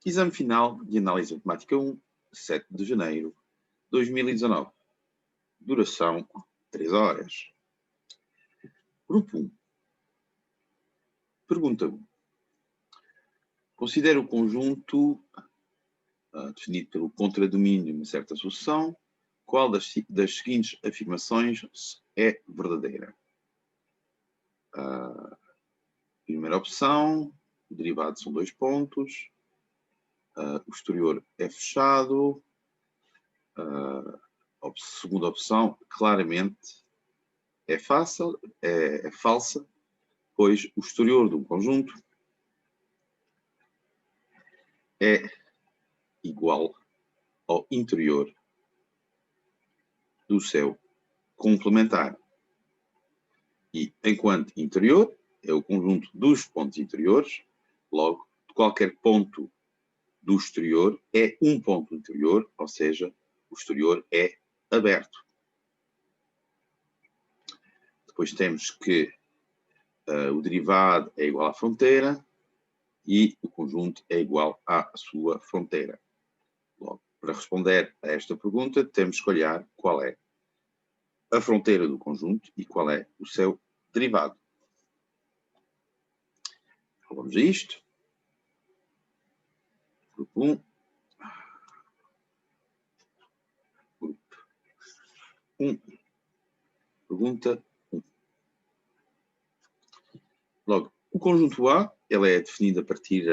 Exame final de análise matemática 1, 7 de janeiro de 2019. Duração 3 horas. Grupo 1. Pergunta 1. Considera o conjunto definido pelo contradomínio de uma certa sucessão. Qual das seguintes afirmações é verdadeira? Primeira opção, o derivado são 2 pontos. O exterior é fechado. Segunda opção, claramente é falsa, pois o exterior de um conjunto é igual ao interior do seu complementar. E, enquanto interior, é o conjunto dos pontos interiores, logo, qualquer ponto do exterior é um ponto interior, ou seja, o exterior é aberto. Depois temos que o derivado é igual à fronteira e o conjunto é igual à sua fronteira. Logo, para responder a esta pergunta, temos que olhar qual é a fronteira do conjunto e qual é o seu derivado. Então, vamos a isto. Grupo 1. Grupo 1. Pergunta 1. Logo, o conjunto A ele é definido a partir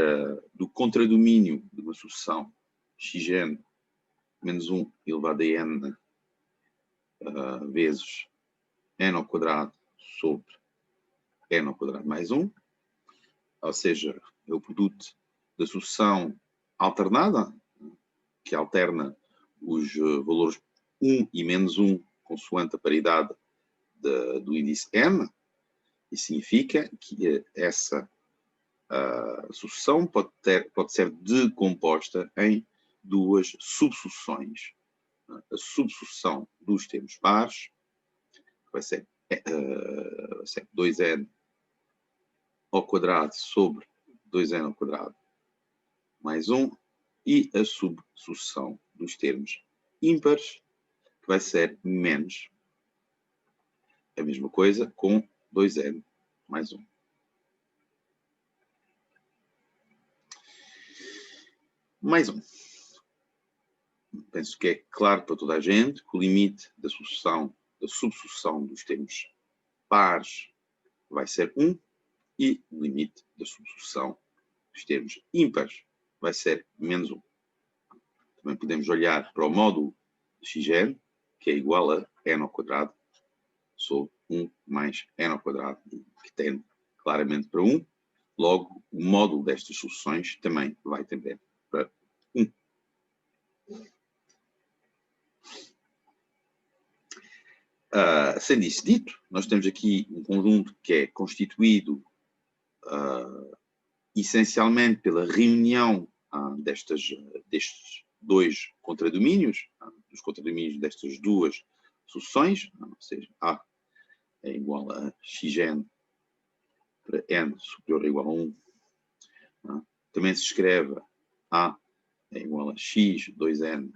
do contradomínio de uma sucessão xn menos 1 elevado a n vezes n ao quadrado sobre n ao quadrado mais 1, ou seja, é o produto da sucessão alternada, que alterna os valores 1 e menos 1 consoante a paridade do índice n. Isso significa que essa sucessão pode ser decomposta em duas subsucessões. A subsucessão dos termos pares vai ser 2n ao quadrado sobre 2n ao quadrado mais 1, e a subsucessão dos termos ímpares, que vai ser menos a mesma coisa com 2n mais 1. Mais 1. Penso que é claro para toda a gente que o limite da subsucessão dos termos pares vai ser 1 e o limite da subsucessão dos termos ímpares vai ser menos 1. Também podemos olhar para o módulo de xn, que é igual a n ao quadrado sobre 1 mais n ao quadrado, que tende claramente para 1. Logo, o módulo destas sucessões também vai tender para 1. Sendo isso dito, nós temos aqui um conjunto que é constituído essencialmente pela reunião destes dois contradomínios, dos contradomínios destas duas sucessões, ou seja, A é igual a xn para n superior ou igual a 1. Também se escreve A é igual a x 2n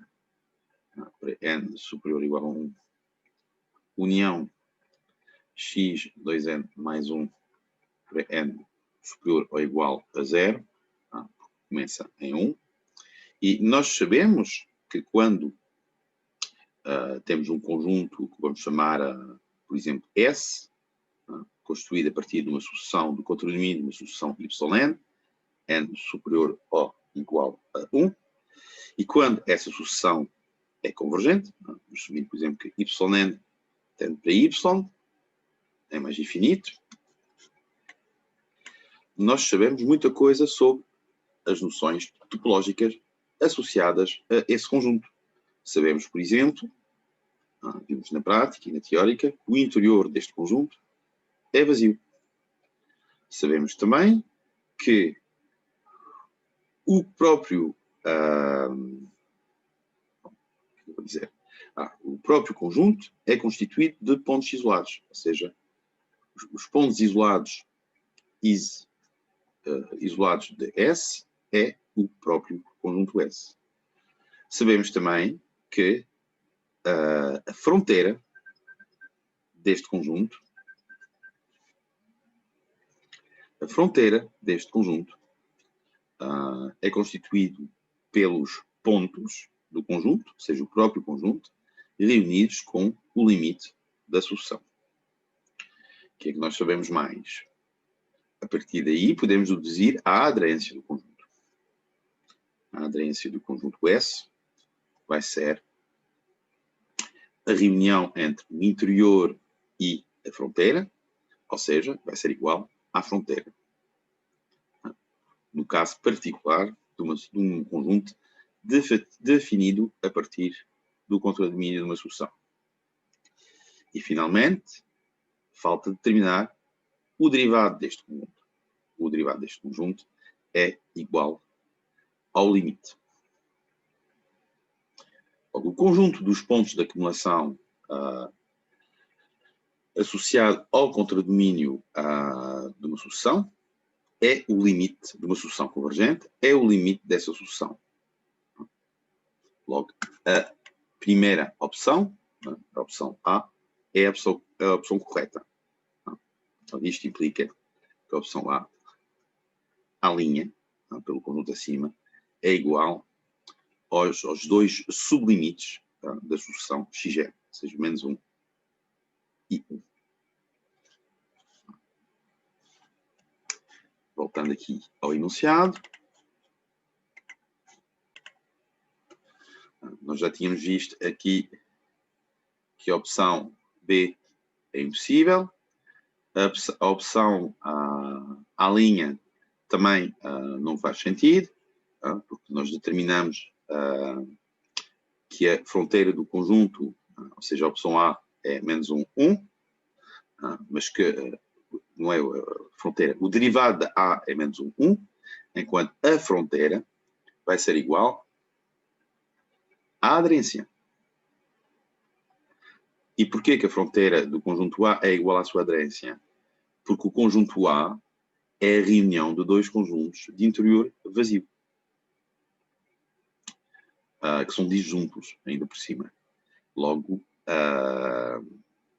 para n superior ou igual a 1. União x 2n mais 1 para n superior ou igual a 0, começa em 1. E nós sabemos que quando temos um conjunto que vamos chamar, por exemplo, S, constituído a partir de uma sucessão do contradomínio de uma sucessão yn, n superior ou igual a 1, e quando essa sucessão é convergente, vamos assumir, por exemplo, que yn tende para y, é mais infinito, nós sabemos muita coisa sobre as noções topológicas associadas a esse conjunto. Sabemos, por exemplo, vimos na prática e na teórica, que o interior deste conjunto é vazio. Sabemos também que o próprio o próprio conjunto é constituído de pontos isolados, ou seja, os pontos isolados isolados de S é o próprio conjunto S. Sabemos também que a fronteira deste conjunto, é constituído pelos pontos do conjunto, ou seja, o próprio conjunto, reunidos com o limite da sucessão. O que é que nós sabemos mais? A partir daí, podemos deduzir a aderência do conjunto. A aderência do conjunto S vai ser a reunião entre o interior e a fronteira, ou seja, vai ser igual à fronteira. No caso particular de um conjunto definido a partir do contradomínio de uma sucessão. E, finalmente, falta determinar o derivado deste conjunto. O derivado deste conjunto é igual ao limite. O conjunto dos pontos de acumulação associado ao contradomínio de uma sucessão é o limite de uma sucessão convergente, é o limite dessa sucessão. Logo, a primeira opção, a opção A, é a opção correta. Então, isto implica que a opção A, à linha, pelo conjunto acima, é igual aos dois sublimites da sucessão xn, ou seja, menos 1 e 1. Voltando aqui ao enunciado. Nós já tínhamos visto aqui que a opção B é impossível. A opção à linha também não faz sentido, porque nós determinamos que a fronteira do conjunto, ou seja, a opção A é menos 1, 1, mas que não é a fronteira. O derivado da A é menos 1, 1, enquanto a fronteira vai ser igual à aderência. E porquê que a fronteira do conjunto A é igual à sua aderência? Porque o conjunto A é a reunião de dois conjuntos de interior vazio, que são disjuntos, ainda por cima. Logo,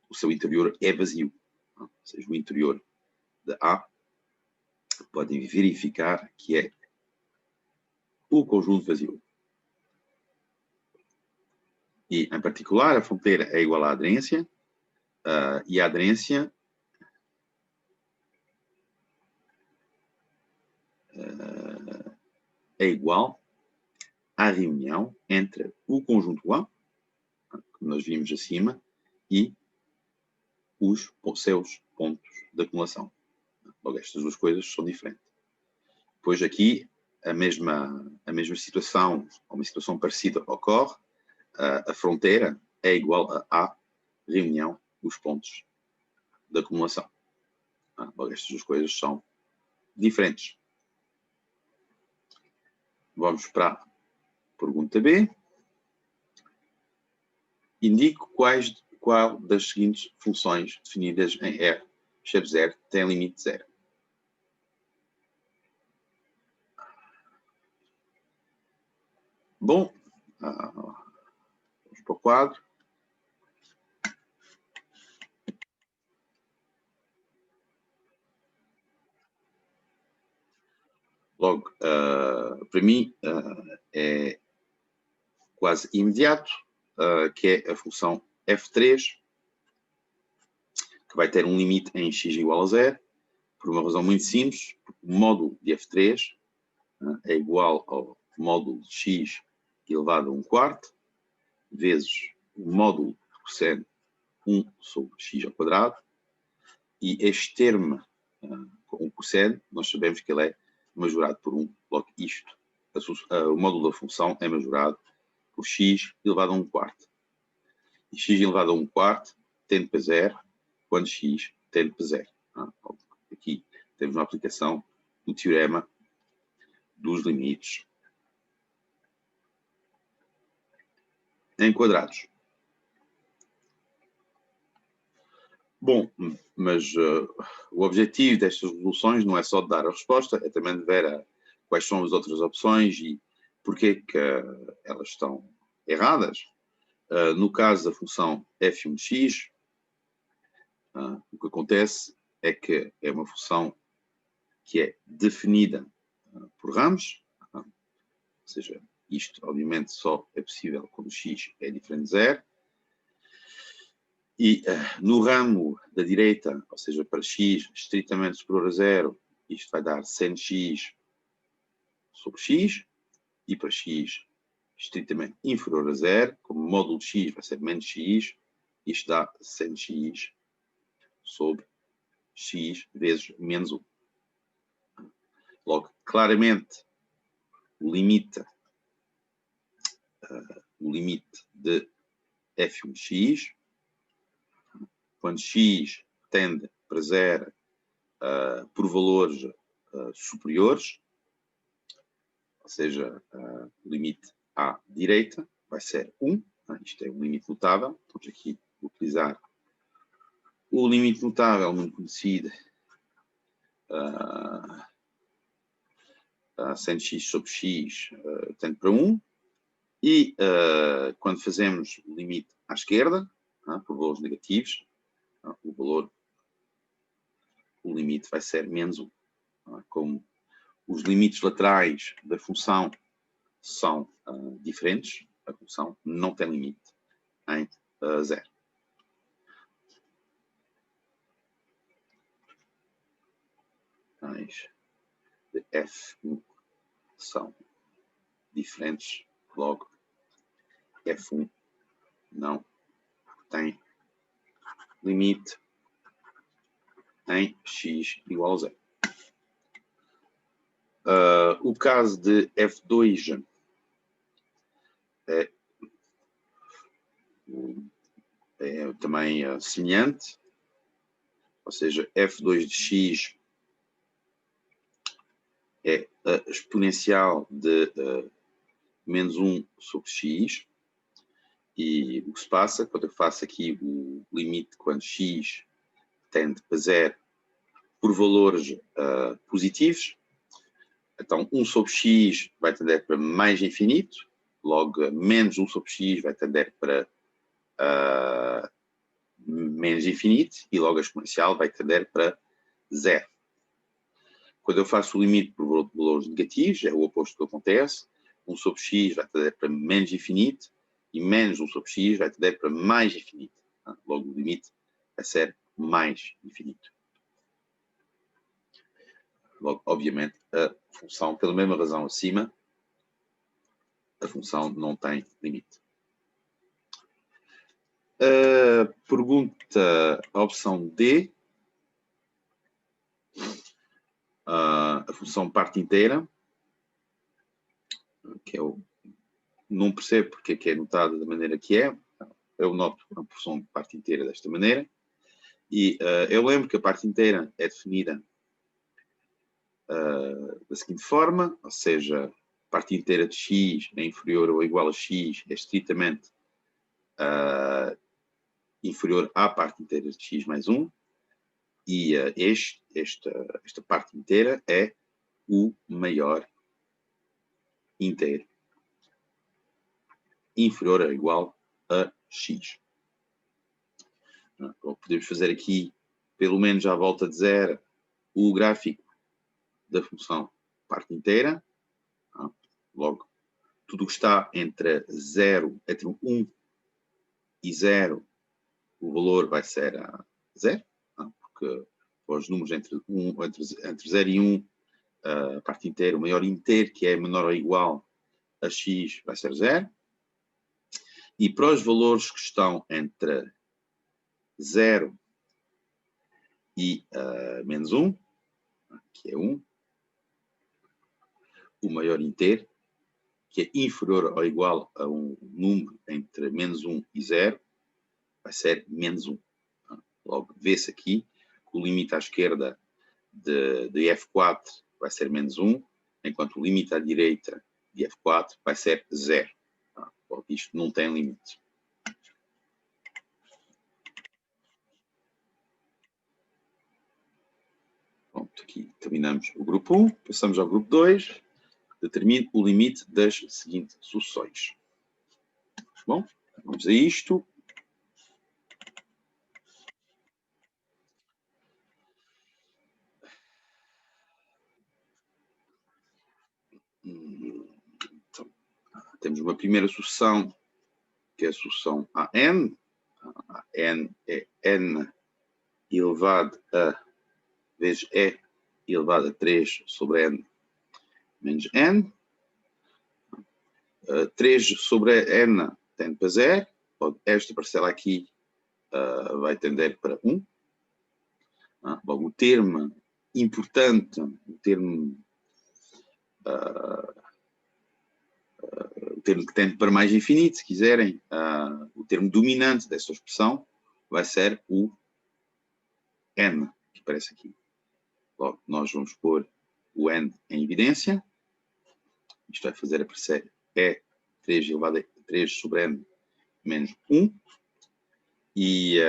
o seu interior é vazio. Ou seja, o interior de A podem verificar que é o conjunto vazio. E, em particular, a fronteira é igual à aderência, e a aderência é igual à reunião entre o conjunto A, que nós vimos acima, e os seus pontos de acumulação. Logo, estas duas coisas são diferentes. Pois aqui, a mesma situação, ou uma situação parecida ocorre, a fronteira é igual à reunião dos pontos de acumulação. Logo, estas duas coisas são diferentes. Vamos para a pergunta B. Indique qual das seguintes funções definidas em R chefe 0 tem limite 0. Bom, vamos para o quadro. Logo, para mim, é quase imediato, que é a função f3, que vai ter um limite em x igual a 0, por uma razão muito simples, porque o módulo de f3 é igual ao módulo de x elevado a 1/4, vezes o módulo de cosseno 1 sobre x ao quadrado, e este termo com o cosseno, nós sabemos que ele é majorado por 1, logo isto, o módulo da função é majorado por x elevado a 1/4. E x elevado a 1/4 tende para 0, quando x tende para 0. Aqui temos uma aplicação do teorema dos limites em quadrados. Bom, mas o objetivo destas resoluções não é só de dar a resposta, é também de ver quais são as outras opções e porquê que elas estão erradas. No caso da função f1x, o que acontece é que é uma função que é definida por ramos, ou seja, isto obviamente só é possível quando x é diferente de 0. E no ramo da direita, ou seja, para x estritamente superior a 0, isto vai dar sen x sobre x, e para x estritamente inferior a 0, como módulo de x vai ser menos x, isto dá sen x sobre x vezes menos 1. Logo, claramente, o limite de f1x, quando x tende para 0 por valores superiores, ou seja, o limite à direita vai ser 1. Isto é um limite notável. Vamos aqui utilizar o limite notável, muito conhecido, sen x sobre x tende para 1. E quando fazemos o limite à esquerda, por valores negativos, o limite vai ser menos 1. Como os limites laterais da função são diferentes, a função não tem limite em 0. As de f1 são diferentes, logo f1 não tem limite em x igual a 0. O caso de f2 é também semelhante, ou seja, f2 de x é a exponencial de menos 1 sobre x, e o que se passa quando eu faço aqui o limite quando x tende para 0 por valores positivos, então 1 sobre x vai tender para mais infinito, logo menos 1 sobre x vai tender para menos infinito, e logo a exponencial vai tender para 0. Quando eu faço o limite por valores negativos, é o oposto que acontece. 1 sobre x vai tender para menos infinito, e menos 1 sobre x vai tender para mais infinito. Logo o limite vai ser mais infinito. Logo, obviamente, a função, pela mesma razão acima, a função não tem limite. Pergunta, a opção D. A função parte inteira, que eu não percebo porque é que é notada da maneira que é. Eu noto a função de parte inteira desta maneira. E eu lembro que a parte inteira é definida da seguinte forma, ou seja, a parte inteira de x é inferior ou igual a x, é estritamente inferior à parte inteira de x mais 1, e esta parte inteira é o maior inteiro, inferior ou igual a x. Podemos fazer aqui, pelo menos à volta de 0, o gráfico da função parte inteira. Logo, tudo que está entre 1 e 0, o valor vai ser 0, porque os números entre 0 e 1, a parte inteira, o maior inteiro, que é menor ou igual a x, vai ser 0. E para os valores que estão entre 0 e menos 1, que é 1, o maior inteiro, que é inferior ou igual a um número entre menos 1 e 0, vai ser menos 1. Logo, vê-se aqui que o limite à esquerda de f4 vai ser menos 1, enquanto o limite à direita de f4 vai ser 0. Logo, isto não tem limite. Pronto, aqui terminamos o grupo 1, passamos ao grupo 2. determine o limite das seguintes sucessões. Bom, vamos a isto. Então, temos uma primeira sucessão, que é a sucessão AN. A N é N elevado a vezes E elevado a 3 sobre N menos N. 3 sobre N tende para 0. Esta parcela aqui vai tender para 1. Logo, o termo importante, o termo que tende para mais infinito, se quiserem, o termo dominante desta expressão vai ser o N, que aparece aqui. Logo, nós vamos pôr o N em evidência. Isto vai fazer aparecer E 3 elevado a 3 sobre N menos 1. E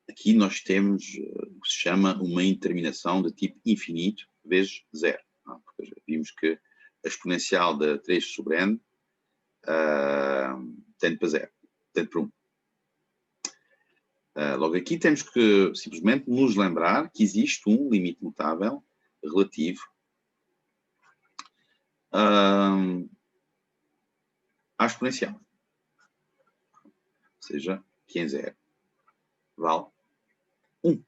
aqui nós temos o que se chama uma indeterminação de tipo infinito vezes 0. Porque já vimos que a exponencial de 3 sobre N tende para 0, tende para 1. Logo aqui temos que simplesmente nos lembrar que existe um limite mutável relativo à exponencial. Ou seja, que em 0 vale 1.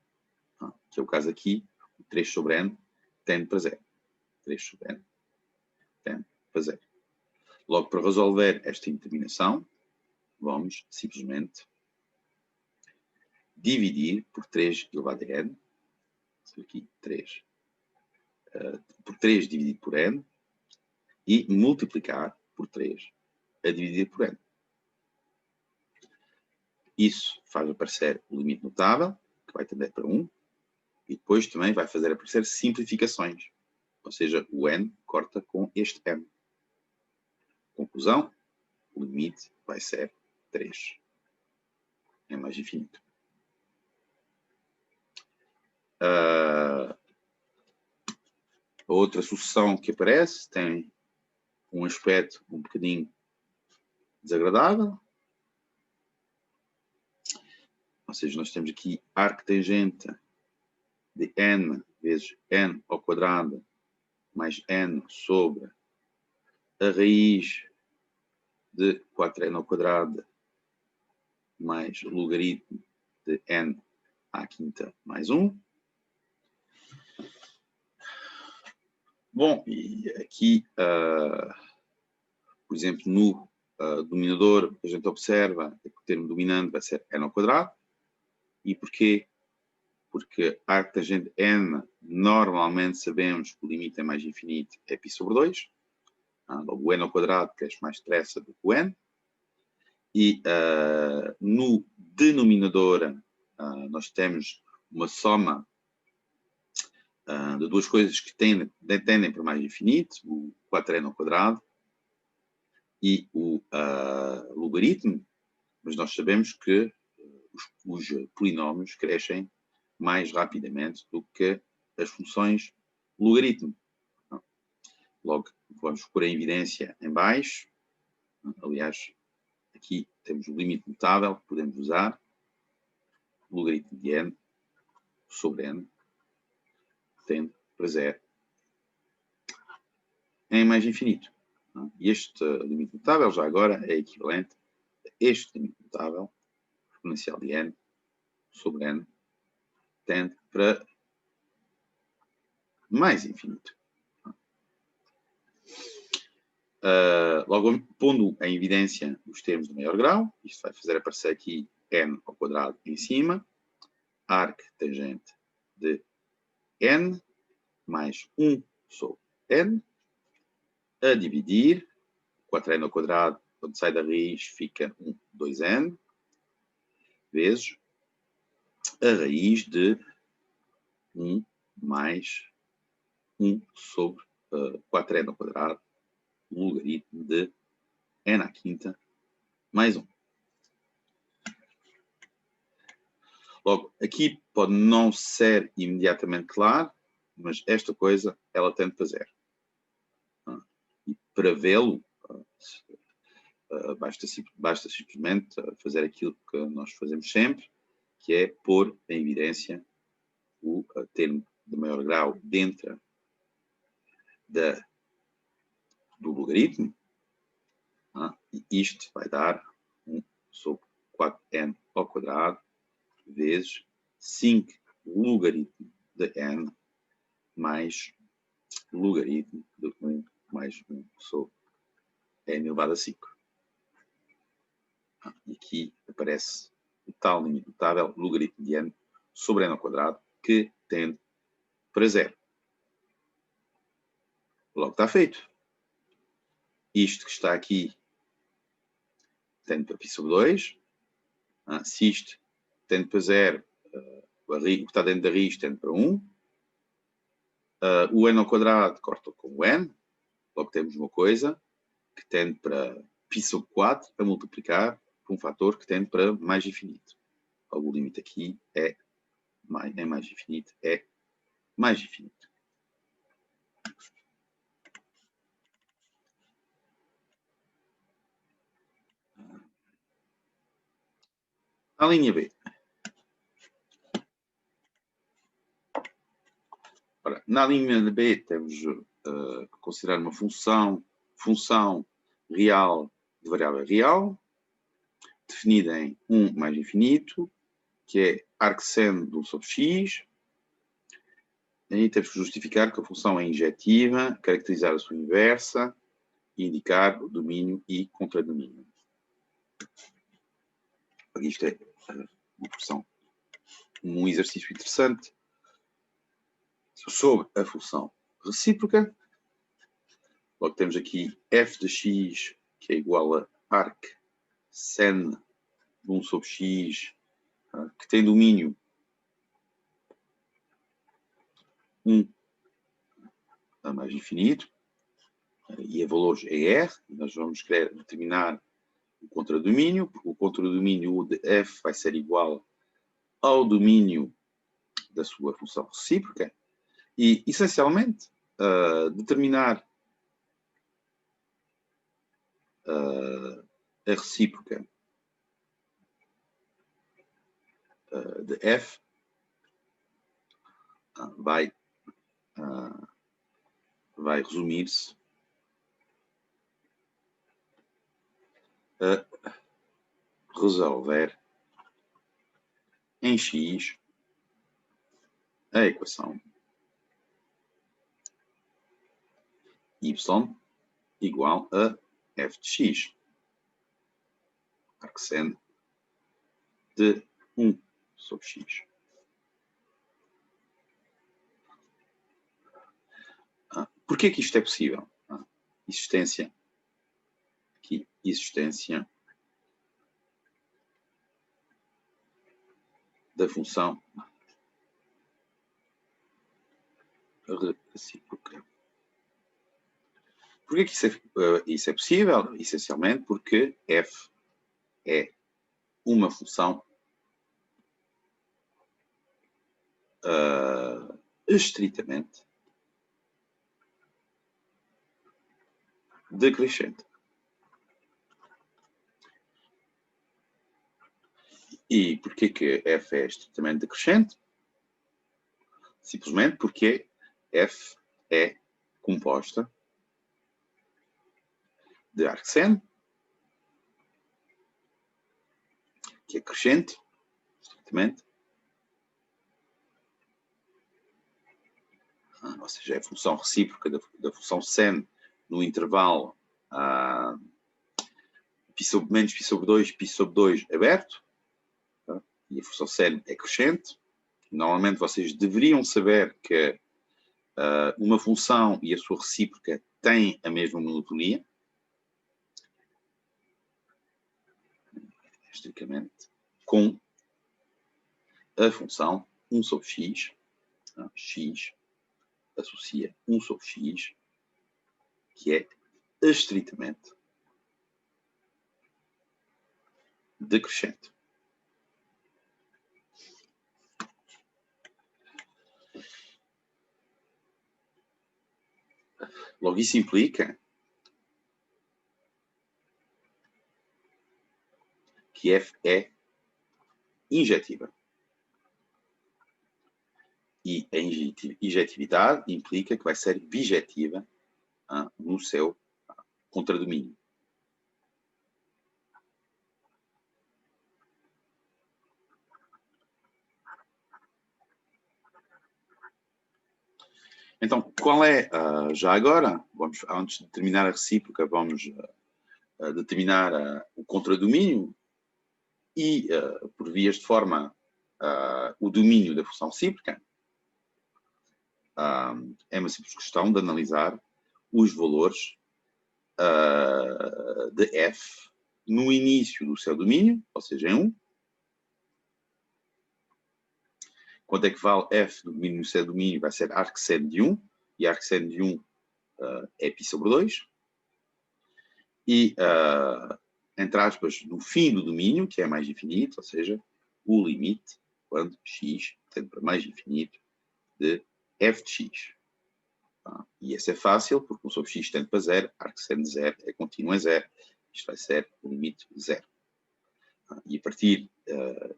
Que é o caso aqui, o 3 sobre N tende para 0. 3 sobre N tende para 0. Logo, para resolver esta indeterminação, vamos simplesmente dividir por 3 elevado a N. Aqui, 3. Por 3 dividido por N. E multiplicar por 3 a dividir por N. Isso faz aparecer o limite notável, que vai tender para 1. E depois também vai fazer aparecer simplificações. Ou seja, o N corta com este N. Conclusão, o limite vai ser 3. É mais infinito. A outra sucessão que aparece tem um aspecto um bocadinho desagradável. Ou seja, nós temos aqui arctangente de N vezes N ao quadrado mais N sobre a raiz de 4N ao quadrado mais logaritmo de N à quinta mais 1. Bom, e aqui, por exemplo, no dominador, a gente observa que o termo dominante vai ser N ao quadrado. E porquê? Porque arctangente N, normalmente sabemos que o limite é mais infinito, é π sobre 2. Logo, o N ao quadrado cresce mais depressa do que o N. E no denominador, nós temos uma soma de duas coisas que tendem para mais infinito, o 4N ao quadrado e o logaritmo, mas nós sabemos que os polinómios crescem mais rapidamente do que as funções logaritmo. Logo, vamos pôr em evidência em baixo. Aliás, aqui temos o limite mutável que podemos usar. Logaritmo de N sobre N tende para 0 em mais infinito. E este limite mutável, já agora, é equivalente a este limite mutável, exponencial de N sobre N, tende para mais infinito. Logo, pondo em evidência os termos do maior grau, isto vai fazer aparecer aqui N ao quadrado em cima, arctangente de N mais 1 sobre N, a dividir, 4N ao quadrado, quando sai da raiz, fica 2N, vezes a raiz de 1 mais 1 sobre 4N ao quadrado, logaritmo de N à quinta mais 1. Logo, aqui pode não ser imediatamente claro, mas esta coisa, ela tende para 0. para vê-lo, basta simplesmente fazer aquilo que nós fazemos sempre, que é pôr em evidência o termo de maior grau dentro do logaritmo. E isto vai dar 1 sobre 4n ao quadrado vezes 5 logaritmo de n mais logaritmo de 1 mais 1 sobre n elevado a 5. E aqui aparece o tal limite notável, logaritmo de n sobre n ao quadrado, que tende para 0. Logo está feito. Isto que está aqui tende para π sobre 2. Se isto tende para 0, o que está dentro da raiz tende para 1. O n ao quadrado corta com o n. Logo temos uma coisa que tende para π sobre 4 a multiplicar por um fator que tende para mais infinito. O limite aqui é mais infinito, é mais infinito. A linha B. Ora, na linha B temos que considerar uma função real de variável real, definida em 1 mais infinito, que é arcseno de 1 sobre x. Aí temos que justificar que a função é injetiva, caracterizar a sua inversa e indicar o domínio e contradomínio. Isto é um exercício interessante sobre a função recíproca. Logo temos aqui f de x, que é igual a arc-sen de 1 sobre x, que tem domínio 1 a mais infinito, e a valores é r. Nós vamos querer determinar o contradomínio, porque o contradomínio de f vai ser igual ao domínio da sua função recíproca. E, essencialmente, determinar a recíproca de f vai resumir-se a resolver em x a equação y igual a f de x, arcseno de 1 sobre x. Por que isto é possível? Existência da função recíproca. Por que isso é possível? Essencialmente porque f é uma função estritamente decrescente. E porquê que f é estritamente decrescente? Simplesmente porque f é composta de arcseno, que é crescente, estritamente, ou seja, é a função recíproca da função sen no intervalo π sobre menos π sobre 2, π sobre 2 aberto, e a função sen é crescente. Normalmente vocês deveriam saber que uma função e a sua recíproca têm a mesma monotonia, estricamente, com a função 1 sobre x, x associa 1 sobre x, que é estritamente decrescente. Logo, isso implica que F é injetiva. E a injetividade implica que vai ser bijetiva no seu contradomínio. Então, qual é, já agora, antes de determinar a recíproca, vamos determinar o contradomínio e, por vias de forma, o domínio da função recíproca. É uma simples questão de analisar os valores de f no início do seu domínio, ou seja, em 1. Quanto é que vale f no domínio do seu domínio? Vai ser arcseno de 1, e arcseno de 1 é π sobre 2. E, entre aspas, no fim do domínio, que é mais infinito, ou seja, o limite, quando x tende para mais infinito, de f de x. E esse é fácil, porque 1 sobre x tende para 0, arcseno de 0 é contínuo a 0. Isto vai ser o limite 0. E a partir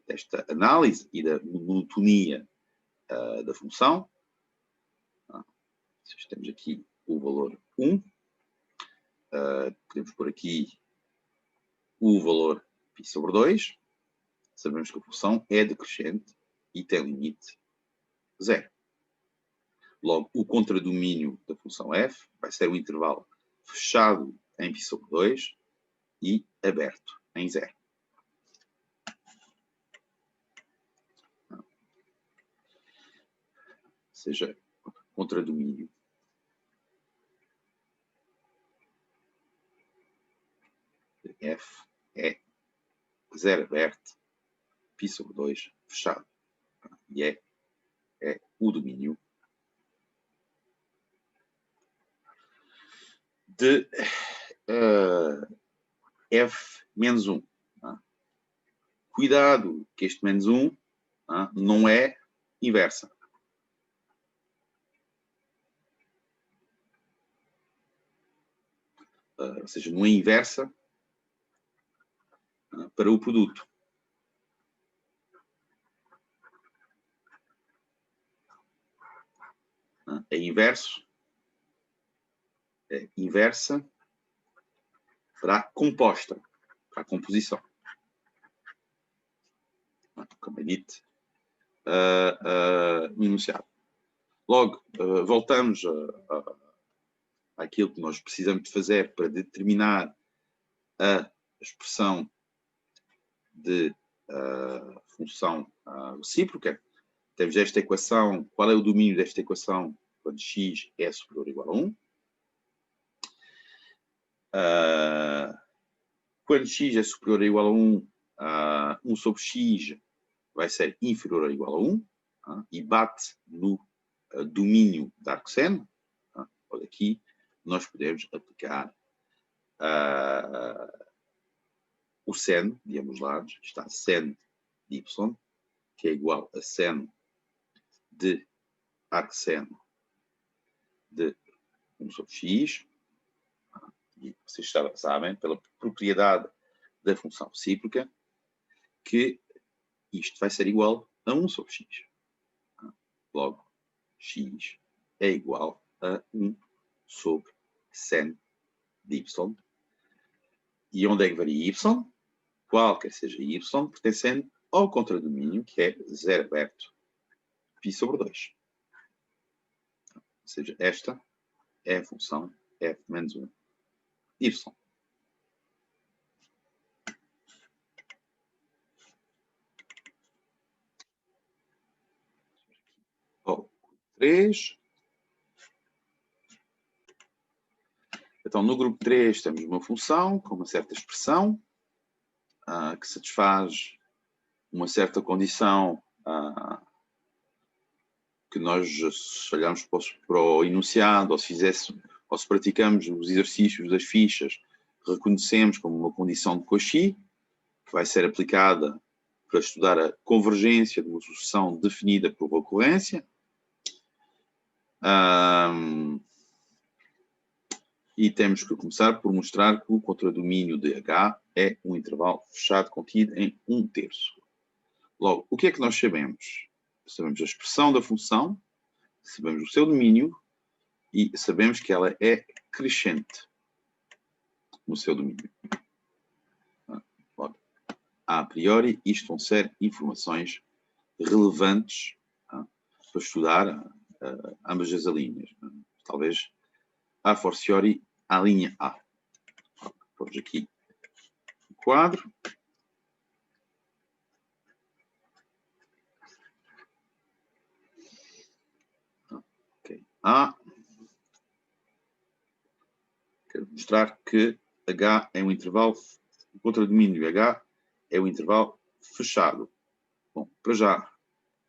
desta análise e da monotonia da função, temos aqui o valor 1. Podemos pôr aqui o valor π sobre 2. Sabemos que a função é decrescente e tem limite 0. Logo, o contradomínio da função f vai ser o intervalo fechado em π sobre 2 e aberto em 0. Ou seja, contradomínio de f é 0 aberto, π sobre 2 fechado. E é o domínio de f menos 1. Cuidado que este menos 1 não é inversa. Ou seja, não é inversa para o produto. É inversa para a composta, para a composição. Como é dito no enunciado. Logo, voltamos àquilo que nós precisamos de fazer para determinar a expressão de função recíproca. Temos esta equação. Qual é o domínio desta equação quando x é superior ou igual a 1? Quando x é superior ou igual a 1, 1 sobre x vai ser inferior ou igual a 1 e bate no domínio da arcseno. Olha aqui, nós podemos aplicar o seno de ambos os lados. Está seno de y, que é igual a seno de arcseno de 1 sobre x. E vocês sabem, pela propriedade da função recíproca, que isto vai ser igual a 1 sobre x. Logo, x é igual a 1 sobre seno de y. E onde é que varia y? Qualquer seja y, pertencendo ao contradomínio, que é 0 aberto, π sobre 2. Ou seja, esta é a função f menos 1, y. Oh, 3. Então, no grupo 3 temos uma função com uma certa expressão que satisfaz uma certa condição que nós, se olharmos para o enunciado, ou se praticamos os exercícios das fichas, reconhecemos como uma condição de Cauchy, que vai ser aplicada para estudar a convergência de uma sucessão definida por recorrência. E temos que começar por mostrar que o contradomínio de H é um intervalo fechado contido em 1/3. Logo, o que é que nós sabemos? Sabemos a expressão da função, sabemos o seu domínio e sabemos que ela é crescente no seu domínio. Logo, a priori, isto vão ser informações relevantes para estudar ambas as linhas. Talvez, a fortiori, a linha A. Vamos aqui o quadro. A. Quero mostrar que H é um intervalo, o contradomínio H é um intervalo fechado. Bom, para já,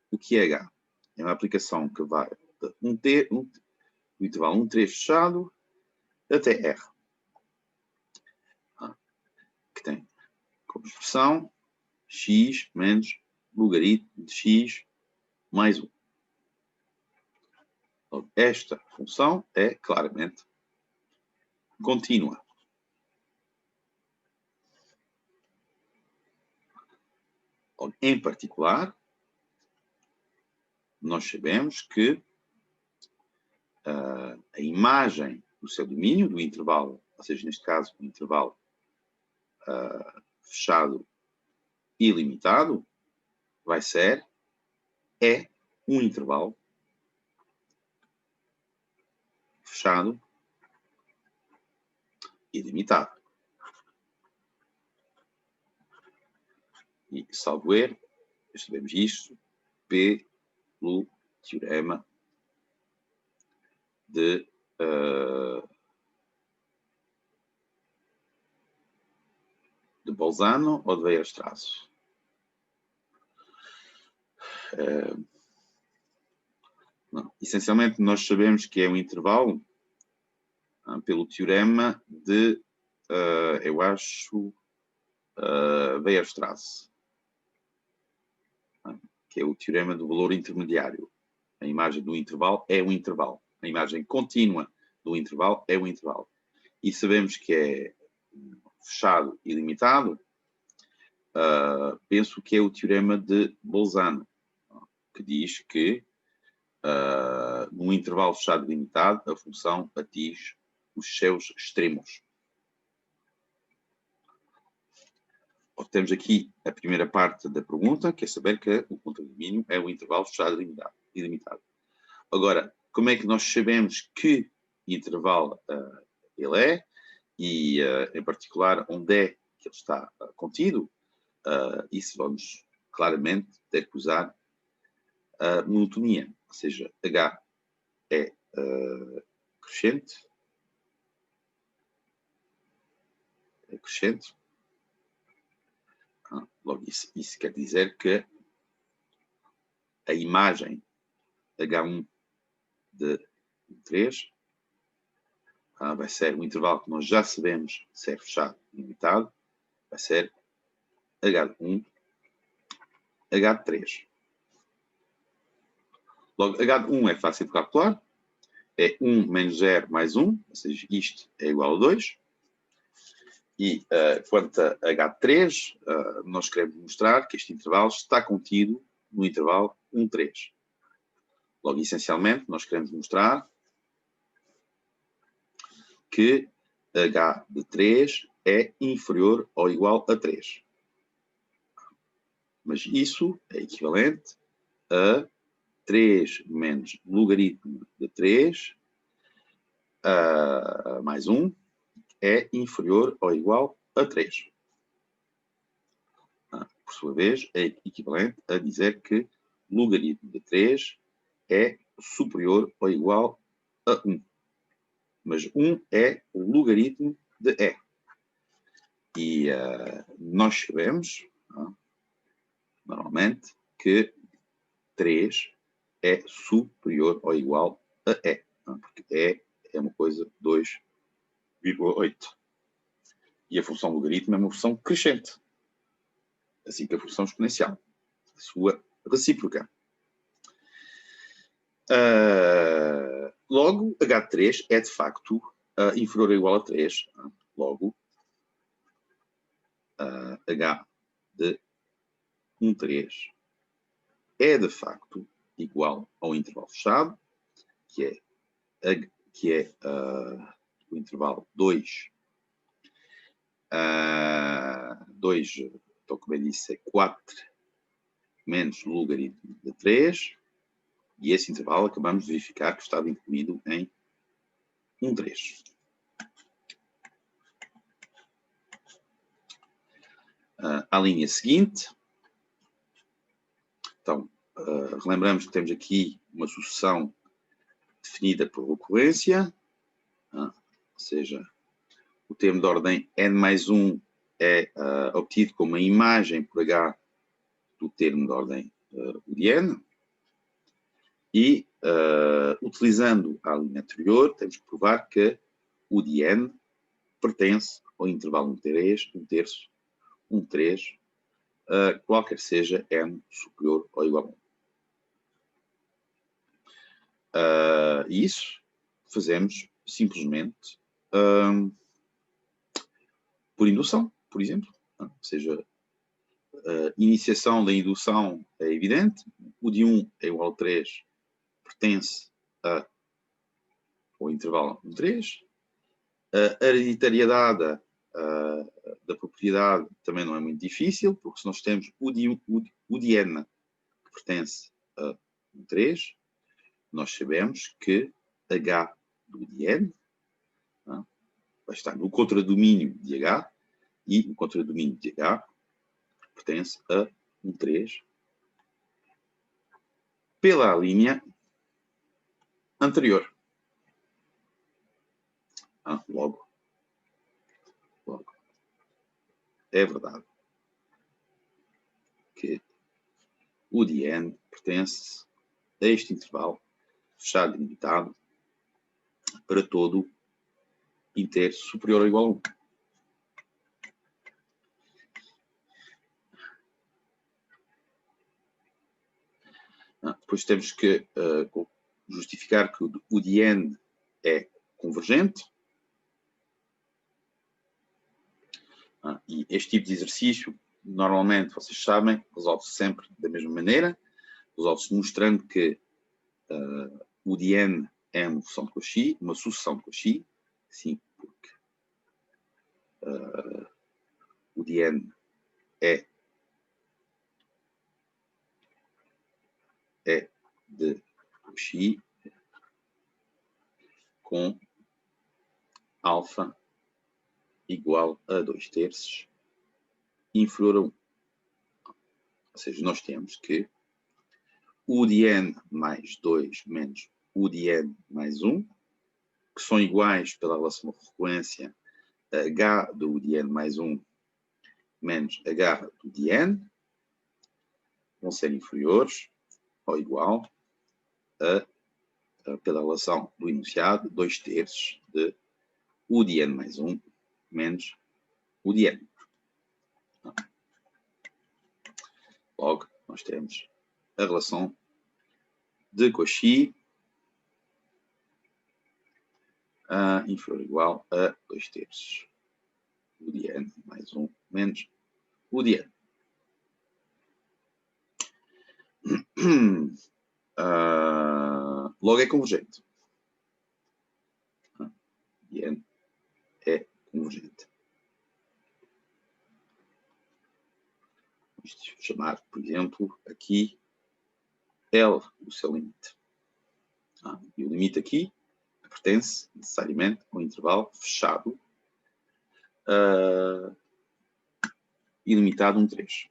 o que é H? É uma aplicação que vai de o intervalo 1/3 fechado até R. Que tem como expressão x menos logaritmo de x mais 1. Então, esta função é claramente contínua. Em particular, nós sabemos que a imagem do seu domínio, do intervalo, ou seja, neste caso, um intervalo fechado ilimitado, vai ser um intervalo fechado ilimitado. E, salvo erro, sabemos isto pelo teorema de Bolzano ou de Weierstrass. Essencialmente, nós sabemos que é um intervalo pelo teorema de, eu acho, Weierstrass, que é o teorema do valor intermediário. A imagem do intervalo é um intervalo. A imagem contínua do intervalo é um intervalo. E sabemos que é fechado e limitado, penso que é o teorema de Bolzano, que diz que num intervalo fechado e limitado, a função atinge os seus extremos. Temos aqui a primeira parte da pergunta, que é saber que o contradomínio é um intervalo fechado e limitado. Agora, como é que nós sabemos que intervalo ele é e, em particular, onde é que ele está contido? Isso vamos claramente ter que usar a monotonia, ou seja, H é crescente, logo isso quer dizer que a imagem H1 de 3 vai ser um intervalo que nós já sabemos se é fechado e limitado, vai ser H1, H3. Logo, H1 é fácil de calcular, é 1 menos 0 mais 1, ou seja, isto é igual a 2. E quanto a H3, nós queremos mostrar que este intervalo está contido no intervalo 1/3. Logo, essencialmente, nós queremos mostrar que H de 3 é inferior ou igual a 3. Mas isso é equivalente a 3 menos logaritmo de 3 mais 1 é inferior ou igual a 3. Por sua vez, é equivalente a dizer que logaritmo de 3 é superior ou igual a 1. Mas 1 é o logaritmo de E. E nós sabemos, normalmente, que 3 é superior ou igual a E. Porque E é uma coisa 2,8. E a função logaritmo é uma função crescente. Assim que a função exponencial. A sua recíproca. Logo, H3 é de facto inferior ou igual a 3. Logo, H de 1,3 é de facto igual ao intervalo fechado, que é o intervalo 2, então como eu disse, é 4 menos logaritmo de 3, e esse intervalo acabamos de verificar que estava incluído em 1,3. A linha seguinte, então, relembramos que temos aqui uma sucessão definida por recorrência, ou seja, o termo de ordem n mais 1 é obtido como uma imagem por H do termo de ordem U de n, e utilizando a linha anterior, temos que provar que U de n pertence ao intervalo 1,3, 1/3, 1/3, qualquer seja n superior ou igual a 1. E isso fazemos simplesmente por indução, por exemplo. Ou seja, a iniciação da indução é evidente. O de 1 é igual a 3, pertence ao intervalo 1,3. A hereditariedade da propriedade também não é muito difícil, porque se nós temos U de n que pertence a 1,3, nós sabemos que H do U de n vai estar no contradomínio de H, e o contradomínio de H pertence a 1,3 pela linha anterior. Logo, é verdade que o de n pertence a este intervalo fechado e limitado para todo inteiro superior ou igual a 1. Depois temos que justificar que o de n é convergente. E este tipo de exercício, normalmente, vocês sabem, resolve-se sempre da mesma maneira. Resolve-se mostrando que o de n é uma função de Cauchy, uma sucessão de Cauchy. Sim, porque o de n é de Cauchy com alfa igual a 2/3 inferior a 1. Ou seja, nós temos que U de n mais 2 menos U de n mais 1, que são iguais pela relação de recorrência a H do U de n mais 1 menos H do U de n, vão ser inferiores ou igual pela relação do enunciado, 2/3 de U de n mais 1 menos U de n. Logo, nós temos a relação de Cauchy inferior ou igual a 2/3 U de n mais 1 menos U de n. Logo é convergente. E n é convergente. Vamos chamar, por exemplo, aqui L o seu limite. E o limite aqui pertence necessariamente ao intervalo fechado ilimitado 1/3.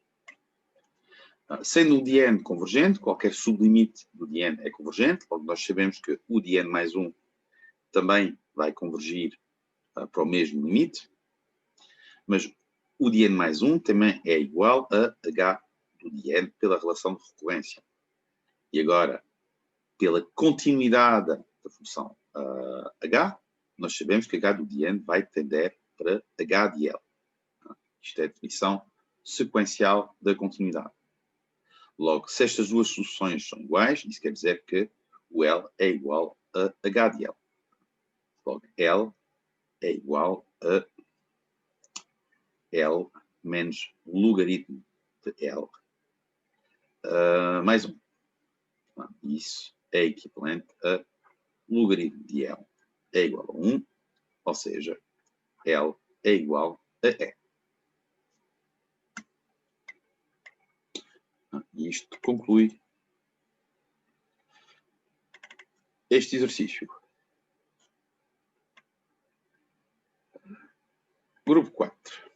Sendo o de n convergente, qualquer sublimite do de n é convergente, logo nós sabemos que o de n mais 1 também vai convergir para o mesmo limite, mas o de n mais 1 também é igual a H do de n pela relação de recorrência. E agora, pela continuidade da função H, nós sabemos que H do de n vai tender para H de L. Isto é a definição sequencial da continuidade. Logo, se estas duas soluções são iguais, isso quer dizer que o L é igual a H de L. Logo, L é igual a L menos logaritmo de L mais 1. Isso é equivalente a logaritmo de L é igual a 1, ou seja, L é igual a E. E isto conclui este exercício. Grupo 4.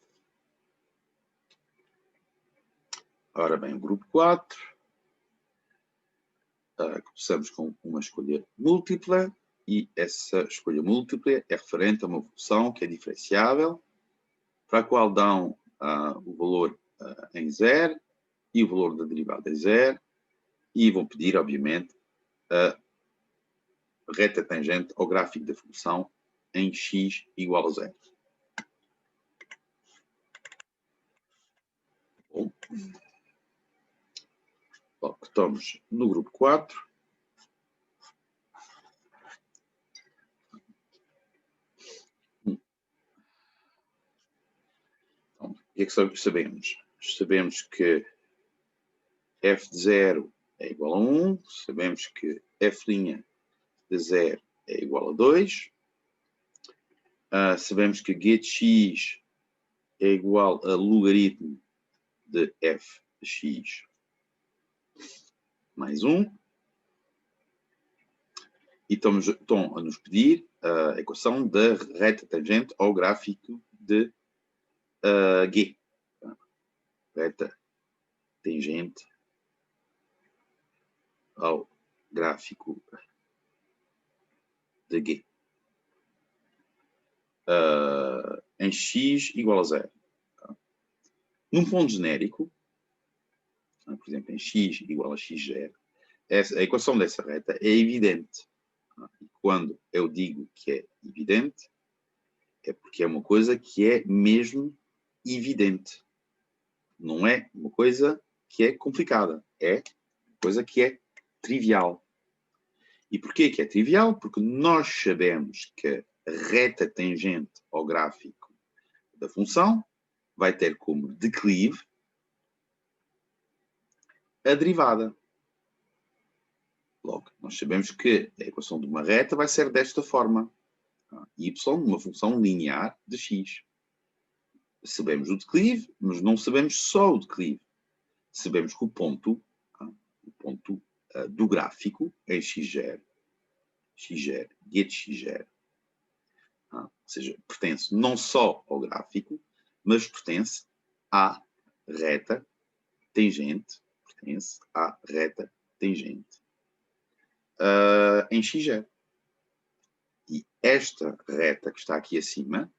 Ora bem, o grupo 4. Começamos com uma escolha múltipla e essa escolha múltipla é referente a uma função que é diferenciável, para a qual dão o valor em 0 e o valor da derivada em 0 e vão pedir, obviamente, a reta tangente ao gráfico da função em x igual a 0. Bom, estamos no grupo 4. Então, o que é que sabemos? Sabemos que f de 0 é igual a 1, sabemos que f' de 0 é igual a 2, sabemos que g de x é igual a logaritmo de f de x mais 1, e estão a nos pedir a equação da reta tangente ao gráfico de G. Reta tangente ao gráfico de G. Em x igual a 0. Num ponto genérico, por exemplo, em x igual a x0, a equação dessa reta é evidente. E quando eu digo que é evidente, é porque é uma coisa que é mesmo evidente. Não é uma coisa que é complicada. É uma coisa que é trivial. E porquê que é trivial? Porque nós sabemos que a reta tangente ao gráfico da função vai ter como declive a derivada. Logo, nós sabemos que a equação de uma reta vai ser desta forma. Y numa função linear de x. Sabemos o declive, mas não sabemos só o declive. Sabemos que o ponto do gráfico é x0, g de x0. Ou seja, pertence não só ao gráfico, mas pertence à reta tangente. Pertence à reta tangente em x0. E esta reta que está aqui acima,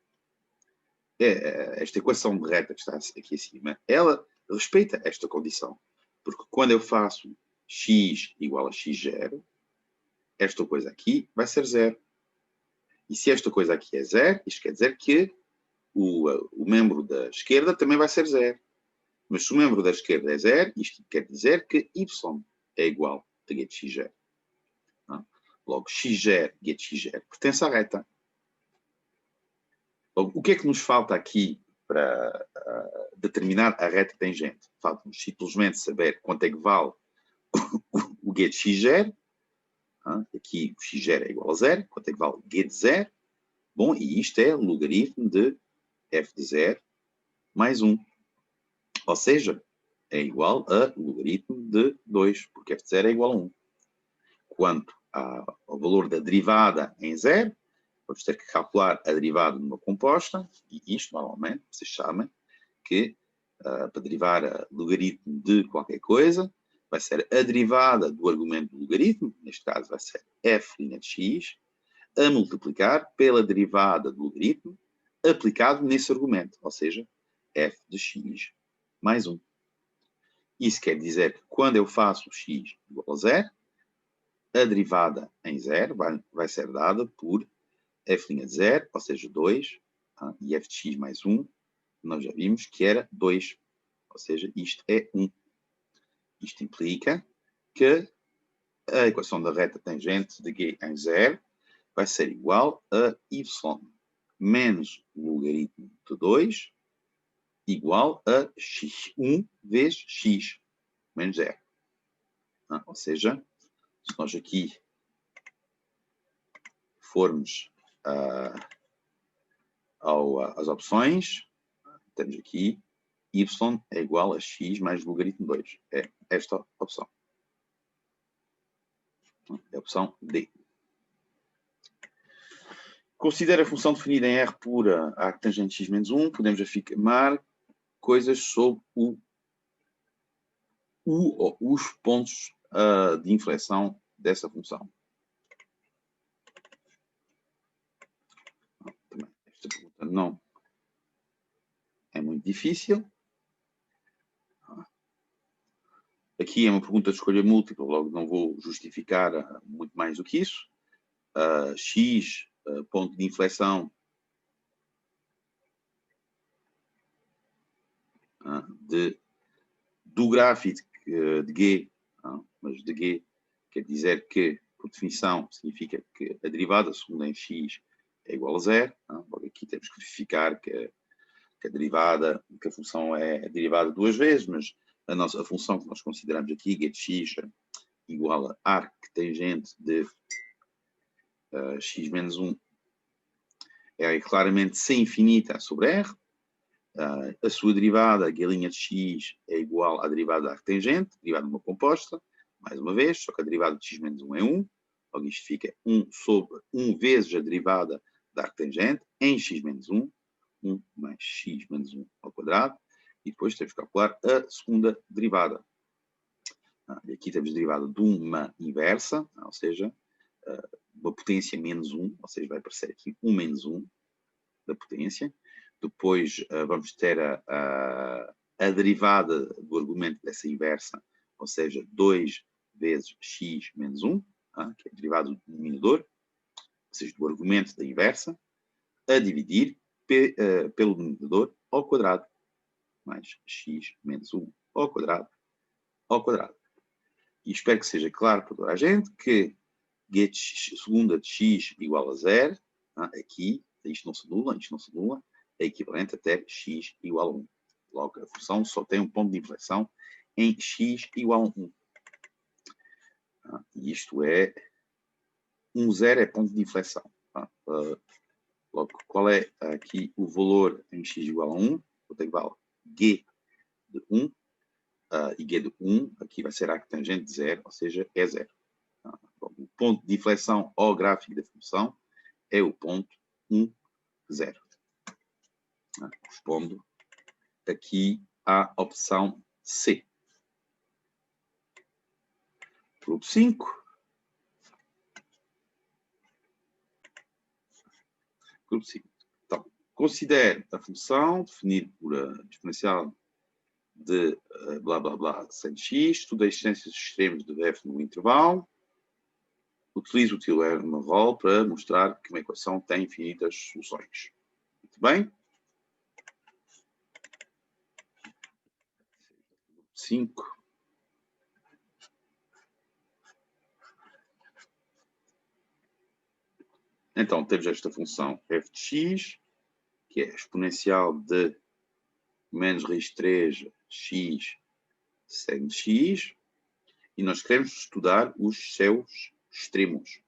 esta equação de reta que está aqui acima, ela respeita esta condição. Porque quando eu faço x igual a x0, esta coisa aqui vai ser 0. E se esta coisa aqui é 0, isto quer dizer que o membro da esquerda também vai ser 0. Mas se o membro da esquerda é 0, isto quer dizer que y é igual a g de x0. Logo, x0, g de x0 pertence à reta. Logo, o que é que nos falta aqui para determinar a reta tangente? Falta-nos simplesmente saber quanto é que vale o g de x0. Aqui o x0 é igual a 0. Quanto é que vale g de 0? Bom, e isto é logaritmo de f de 0 mais 1. Ou seja, é igual a logaritmo de 2, porque f de 0 é igual a 1. Quanto ao valor da derivada em 0, vamos ter que calcular a derivada numa composta, e isto, normalmente, vocês sabem que para derivar a logaritmo de qualquer coisa, vai ser a derivada do argumento do logaritmo, neste caso vai ser f' de x, a multiplicar pela derivada do logaritmo aplicado nesse argumento, ou seja, f de x mais 1. Isso quer dizer que quando eu faço x igual a 0, a derivada em 0 vai ser dada por f' de 0, ou seja, 2, e f de x mais 1, nós já vimos que era 2, ou seja, isto é 1. Isto implica que a equação da reta tangente de g em 0 vai ser igual a y menos o logaritmo de 2, igual a x, 1 vezes x menos 0. Ou seja, se nós aqui formos às opções, temos aqui y é igual a x mais logaritmo 2. É esta opção. É a opção D. Considera a função definida em R pura a tangente x menos 1. Podemos afirmar coisas sobre os pontos de inflexão dessa função. Esta pergunta não é muito difícil. Aqui é uma pergunta de escolha múltipla, logo não vou justificar muito mais do que isso. X, ponto de inflexão do gráfico de G, mas de G quer dizer que, por definição, significa que a derivada segunda em x é igual a 0. Logo aqui temos que verificar que a derivada, que a função é derivada duas vezes, mas a função que nós consideramos aqui, g de x, igual a arc tangente de x menos 1, é claramente C infinita sobre R. A sua derivada, g' de x, é igual à derivada da arc tangente, derivada de uma composta, mais uma vez, só que a derivada de x menos 1 é 1. Logo isto fica 1 sobre 1 vezes a derivada da arc tangente em x menos 1. 1 mais x menos 1 ao quadrado. E depois temos que calcular a segunda derivada. E aqui temos a derivada de uma inversa, ou seja, uma potência menos 1, ou seja, vai aparecer aqui 1 menos 1 da potência. Depois vamos ter a derivada do argumento dessa inversa, ou seja, 2 vezes x menos 1, que é a derivada do denominador, ou seja, do argumento da inversa, a dividir pelo denominador ao quadrado, mais x menos 1 ao quadrado. E espero que seja claro para toda a gente que g de x, segunda de x igual a 0, aqui, isto não se anula, é equivalente a ter x igual a 1. Logo, a função só tem um ponto de inflexão em x igual a 1. E isto é, 0 é ponto de inflexão. Logo, qual é aqui o valor em x igual a 1? Vou ter igual g de 1, e g de 1 aqui vai ser arc tangente de 0, ou seja, é 0. O ponto de inflexão ao gráfico da função é o ponto 1, 0. Respondo aqui à opção C. Grupo 5. Grupo 5. Então, considere a função definida por exponencial de blá blá blá sem x, estuda as existências extremos de f no intervalo, utiliza o Taylor-Marol para mostrar que uma equação tem infinitas soluções. Muito bem. 5. Então, temos esta função f de x, que é exponencial de menos raiz de 3 x sem x, e nós queremos estudar os seus extremos.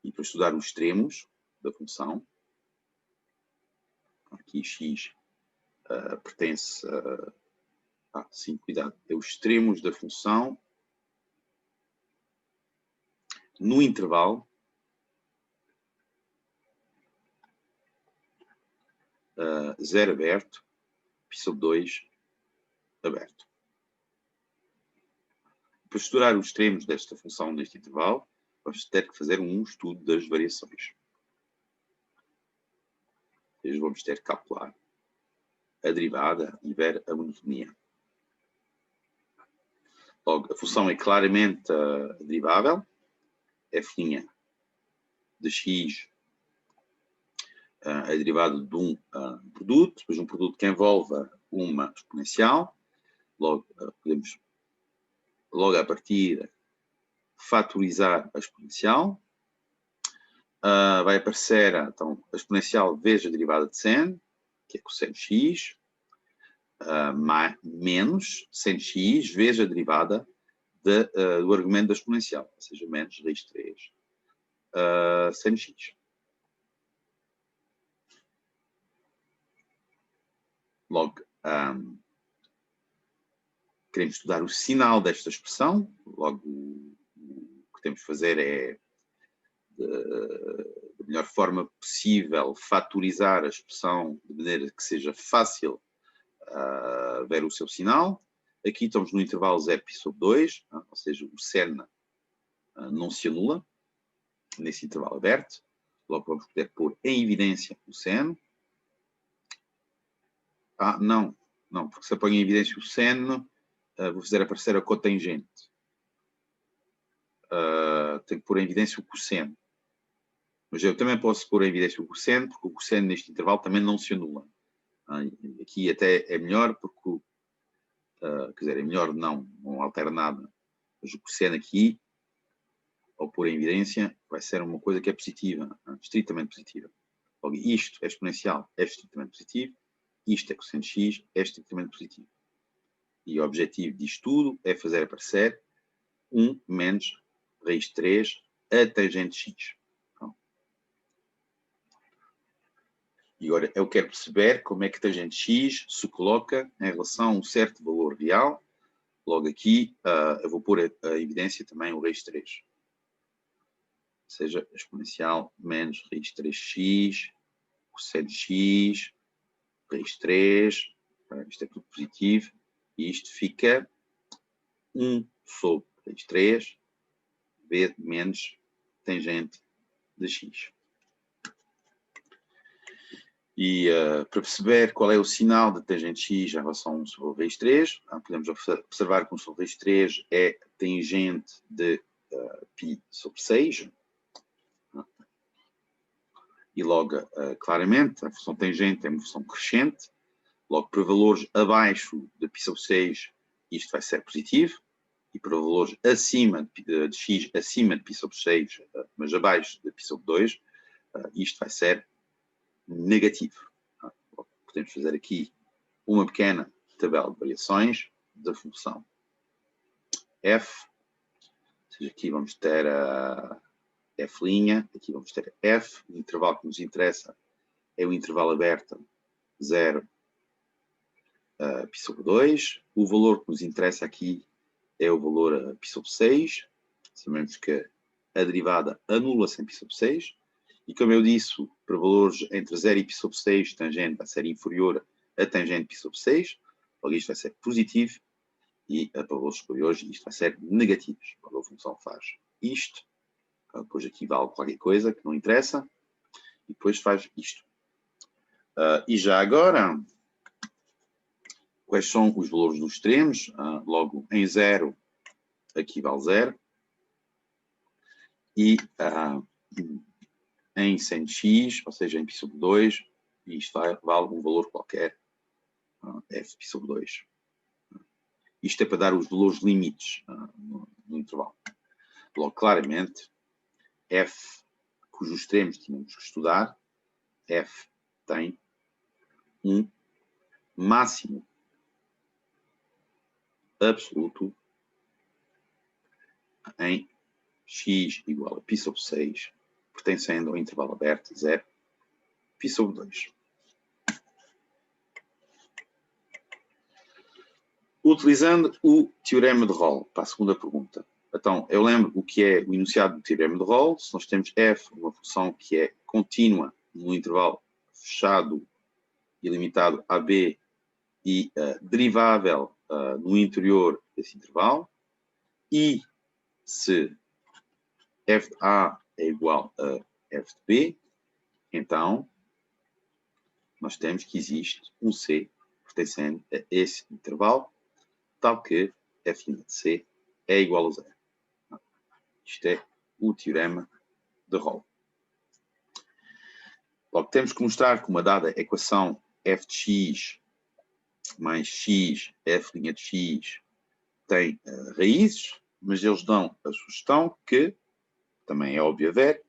E para estudar os extremos da função, aqui x pertence a... sim, cuidado, é os extremos da função no intervalo zero aberto, π sobre 2 aberto. Para estudar os extremos desta função neste intervalo, vamos ter que fazer um estudo das variações. Vamos ter que calcular a derivada e ver a monotonia. Logo, a função é claramente derivável. F' de x é derivado de um produto, depois um produto que envolva uma exponencial. Logo, podemos, logo a partir, fatorizar a exponencial. Vai aparecer, então, a exponencial vezes a derivada de sen. que é cosseno x, menos seno x vezes a derivada do argumento da exponencial, ou seja, menos raiz de 3 seno x. Logo, queremos estudar o sinal desta expressão. Logo, o que temos de fazer é, da melhor forma possível, fatorizar a expressão de maneira que seja fácil ver o seu sinal. Aqui estamos no intervalo 0π/2, ou seja, o seno não se anula nesse intervalo aberto. Logo vamos poder pôr em evidência o seno. Não, porque se eu ponho em evidência o seno, vou fazer aparecer a cotangente. Tenho que pôr em evidência o cosseno. Mas eu também posso pôr em evidência o cosseno, porque o cosseno neste intervalo também não se anula. Aqui até é melhor, porque, quer dizer, é melhor não altera nada. Mas o cosseno aqui, ao pôr em evidência, vai ser uma coisa que é positiva, estritamente positiva. Logo, isto é exponencial, é estritamente positivo. Isto é cosseno x, é estritamente positivo. E o objetivo disto tudo é fazer aparecer 1 menos raiz de 3 a tangente x. Pronto. E agora eu quero perceber como é que tangente x se coloca em relação a um certo valor real. Logo aqui eu vou pôr a evidência também o raiz de 3. Ou seja, exponencial menos raiz de 3x, cosseno x, raiz de 3, isto é tudo positivo, e isto fica 1 sobre raiz de 3, v menos tangente de x. E para perceber qual é o sinal de tangente x em relação a 1 sobre raiz de 3, podemos observar que 1 sobre raiz de 3 é tangente de π sobre 6. E logo, claramente, a função tangente é uma função crescente. Logo, para valores abaixo de π sobre 6, isto vai ser positivo. E para valores acima de x, acima de π sobre 6, mas abaixo de π sobre 2, isto vai ser negativo. Podemos fazer aqui uma pequena tabela de variações da função f. Ou seja, aqui vamos ter a f', aqui vamos ter f. O intervalo que nos interessa é o intervalo aberto 0 π sobre 2. O valor que nos interessa aqui é o valor π sobre 6. Sabemos que a derivada anula-se em π sobre 6. E como eu disse, para valores entre 0 e π sobre 6, tangente vai ser inferior a tangente π sobre 6. Logo, isto vai ser positivo. E para valores superiores, isto vai ser negativo. Quando a função faz isto, depois aqui vale qualquer coisa que não interessa. E depois faz isto. E já agora, quais são os valores dos extremos? Logo, em 0, aqui vale 0. E em seno x, ou seja, em π sobre 2, isto vale um valor qualquer, f π sobre 2. Isto é para dar os valores limites no intervalo. Logo, claramente, f, cujos extremos tínhamos que estudar, f tem um máximo absoluto em x igual a π sobre 6, pertencendo ao intervalo aberto 0, π sobre 2. Utilizando o teorema de Rolle, para a segunda pergunta. Então, eu lembro o que é o enunciado do teorema de Rolle. Se nós temos f, uma função que é contínua no intervalo fechado e limitado a b e derivável no interior desse intervalo, e se f de a é igual a f de b, então nós temos que existe um c pertencendo a esse intervalo, tal que f' de c é igual a 0. Isto é o teorema de Rolle. Logo, temos que mostrar que uma dada equação f de x mais x, f' de x, tem raízes, mas eles dão a sugestão que, também é óbvio a ver,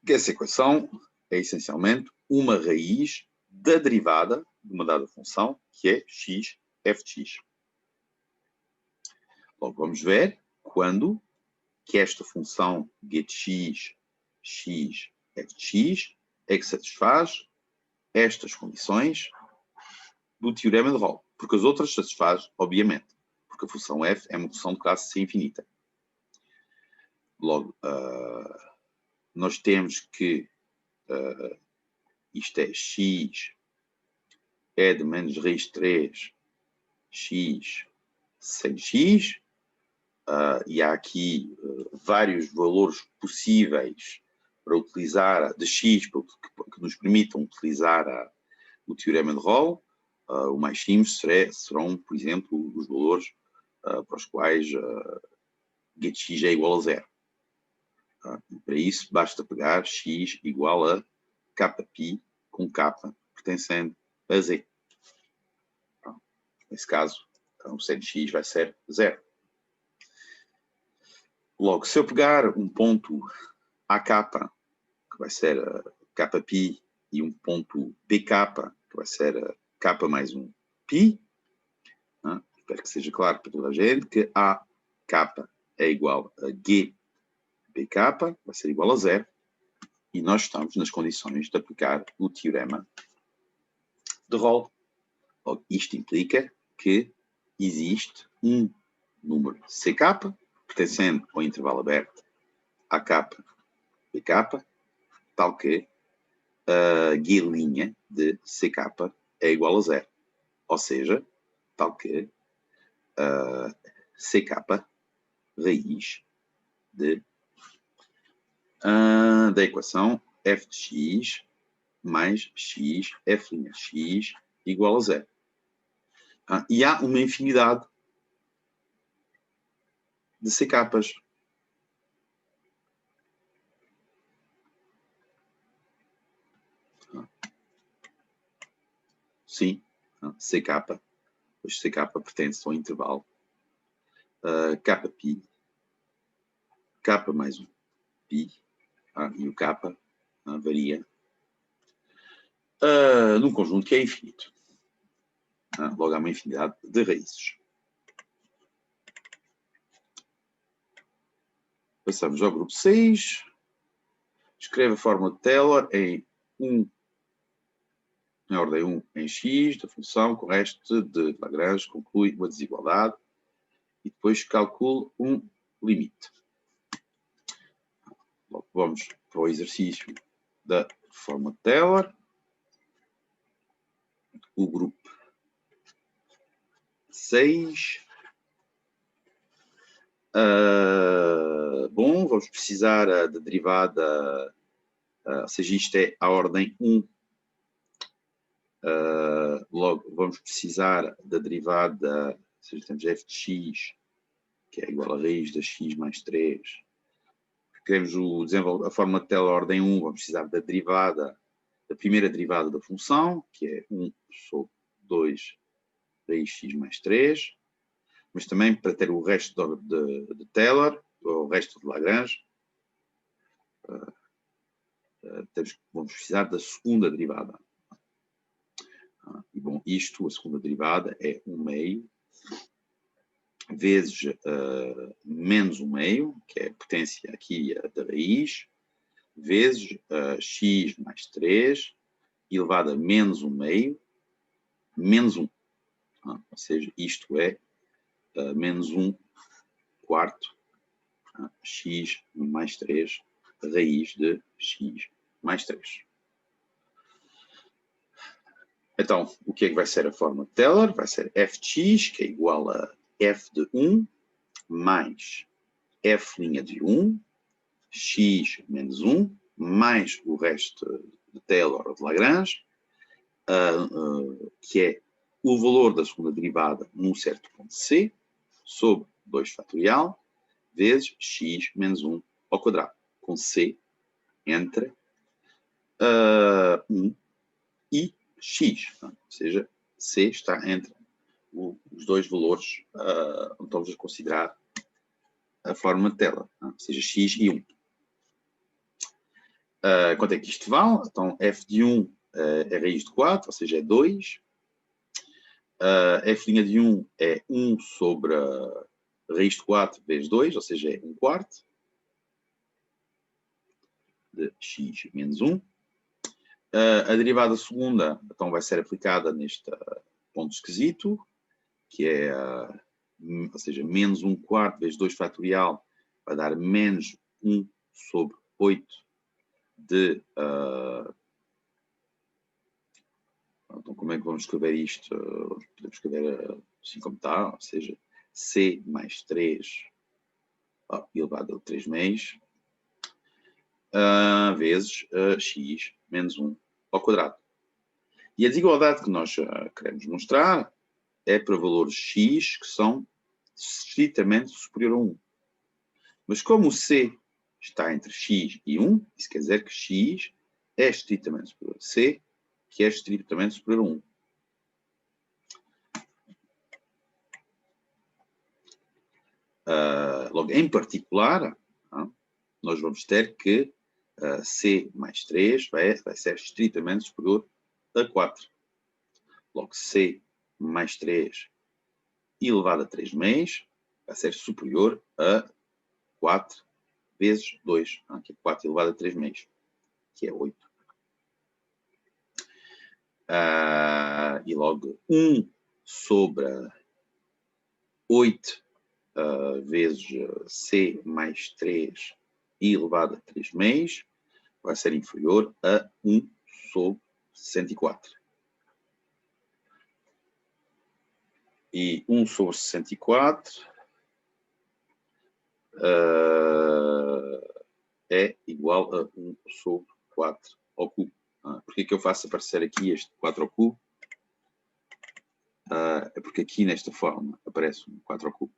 que essa equação é essencialmente uma raiz da derivada de uma dada função, que é x, f de x. Logo, vamos ver quando que esta função g de x, x, f de x, é que satisfaz estas condições do teorema de Rolle. Porque as outras satisfaz, obviamente, porque a função f é uma função de classe C infinita. Logo, nós temos que isto é x é de menos raiz de 3, x sem x, e há aqui vários valores possíveis para utilizar de x que nos permitam utilizar o teorema de Rolle. O mais simples serão, por exemplo, os valores para os quais g de x é igual a 0. E para isso, basta pegar x igual a kπ com k pertencendo a z. Nesse caso, o c de x vai ser 0. Logo, se eu pegar um ponto AK, que vai ser kπ, e um ponto BK, que vai ser k mais 1 π, espero que seja claro para toda a gente que AK é igual a G BK, vai ser igual a 0, e nós estamos nas condições de aplicar o teorema de Rolle. Logo, isto implica que existe um número CK, pertencendo ao intervalo aberto AK, BK, tal que a G' de CK é igual a 0. Ou seja, tal que CK raiz da equação f de x mais x, f' de x igual a 0. E há uma infinidade de CKs. Sim, CK. Pois CK pertence ao intervalo kπ, k mais 1 π, e o k varia num conjunto que é infinito. Logo há uma infinidade de raízes. Passamos ao grupo 6. Escreve a fórmula de Taylor em ordem 1 em x, da função com o resto de Lagrange, conclui uma desigualdade e depois calcula um limite. Logo, vamos para o exercício da fórmula de Taylor. O grupo 6. Bom, vamos precisar da derivada, ou seja, isto é a ordem 1. Logo, vamos precisar da derivada, ou seja, temos f de x, que é igual a raiz de x mais 3. Queremos a fórmula de Taylor ordem 1, vamos precisar da derivada, da primeira derivada da função, que é 1 sobre 2 raiz de x mais 3. Mas também para ter o resto de Taylor, ou o resto de Lagrange, vamos precisar da segunda derivada. E bom, a segunda derivada é 1 meio vezes menos 1 meio, que é a potência aqui da raiz, vezes x mais 3, elevado a menos 1 meio, menos 1. Ou seja, isto é menos 1 quarto x mais 3 raiz de x mais 3. Então, o que é que vai ser a fórmula de Taylor? Vai ser f de x, que é igual a f de 1, mais f' de 1, x menos 1, mais o resto de Taylor ou de Lagrange, que é o valor da segunda derivada num certo ponto C, sobre 2 fatorial, vezes x menos 1 ao quadrado, com C entre 1 e x. Ou seja, C está entre os dois valores onde estamos a considerar a fórmula de Taylor, ou seja, x e 1. Quanto é que isto vale? Então, f de 1 é raiz de 4, ou seja, é 2. F' de 1 é 1 sobre a raiz de 4 vezes 2, ou seja, é 1/4 de x menos 1. A derivada segunda, então, vai ser aplicada neste ponto esquisito, que é, ou seja, menos 1/4 vezes 2 fatorial, vai dar menos 1 sobre 8 de... então, como é que vamos escrever isto? Podemos escrever assim como está, ou seja, c mais 3 elevado a 3 meios vezes x menos 1 ao quadrado. E a desigualdade que nós queremos mostrar é para valores x que são estritamente superior a 1. Mas como o c está entre x e 1, isso quer dizer que x é estritamente superior a c, que é estritamente superior a 1. Logo, em particular, nós vamos ter que c mais 3 vai ser estritamente superior a 4. Logo, c mais 3 elevado a 3 meios vai ser superior a 4 vezes 2, que é 4 elevado a 3 meios, que é 8. E logo 1 sobre 8 vezes c mais 3 elevado a 3 meios vai ser inferior a 1 sobre 64. E 1 sobre 64 é igual a 1 sobre 4 ao cubo. Por que eu faço aparecer aqui este 4 ao cubo? É porque aqui nesta forma aparece um 4 ao cubo.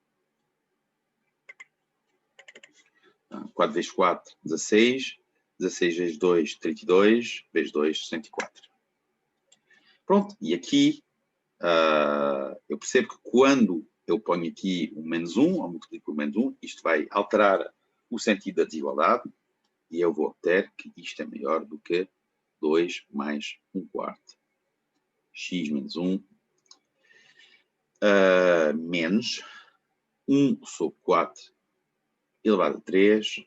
4 vezes 4, 16. 16 vezes 2, 32. Vezes 2, 104. Pronto, e aqui eu percebo que quando eu ponho aqui um menos 1, ou multiplico por menos 1, isto vai alterar o sentido da desigualdade, e eu vou obter que isto é maior do que 2 mais 1/4. X menos 1 menos 1 sobre 4 elevado a 3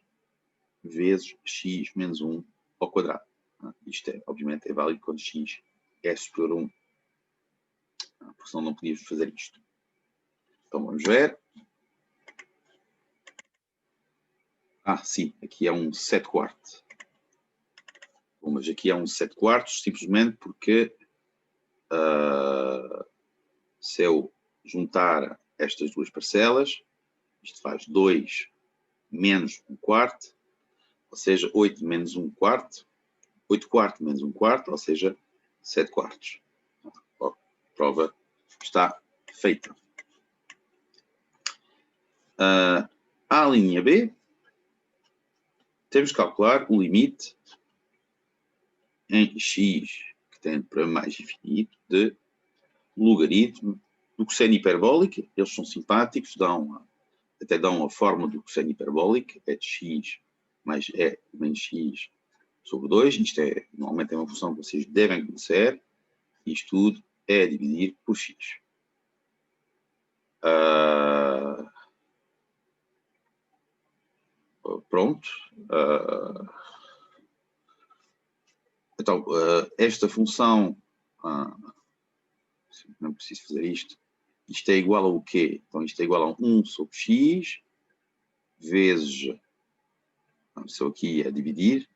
vezes x menos 1 ao quadrado. Isto obviamente é válido quando x é superior a 1. Porque senão não podíamos fazer isto. Então vamos ver. Sim, aqui é um 7/4. Bom, mas aqui é um 7/4 simplesmente porque se eu juntar estas duas parcelas, isto faz 2 menos 1/4, ou seja, 8 menos 1/4, 8/4 menos 1/4, ou seja, 7/4. A prova está feita. A linha B, temos que calcular o limite em x, que tem para mais infinito, de logaritmo do cosseno hiperbólico. Eles são simpáticos, até dão a forma do cosseno hiperbólico, é de x mais e menos x sobre 2. Isto normalmente é uma função que vocês devem conhecer. Isto tudo é dividir por x. Pronto. Então, esta função, não preciso fazer isto. Isto é igual a o quê? Então, isto é igual a 1 sobre x vezes, se eu aqui a dividir,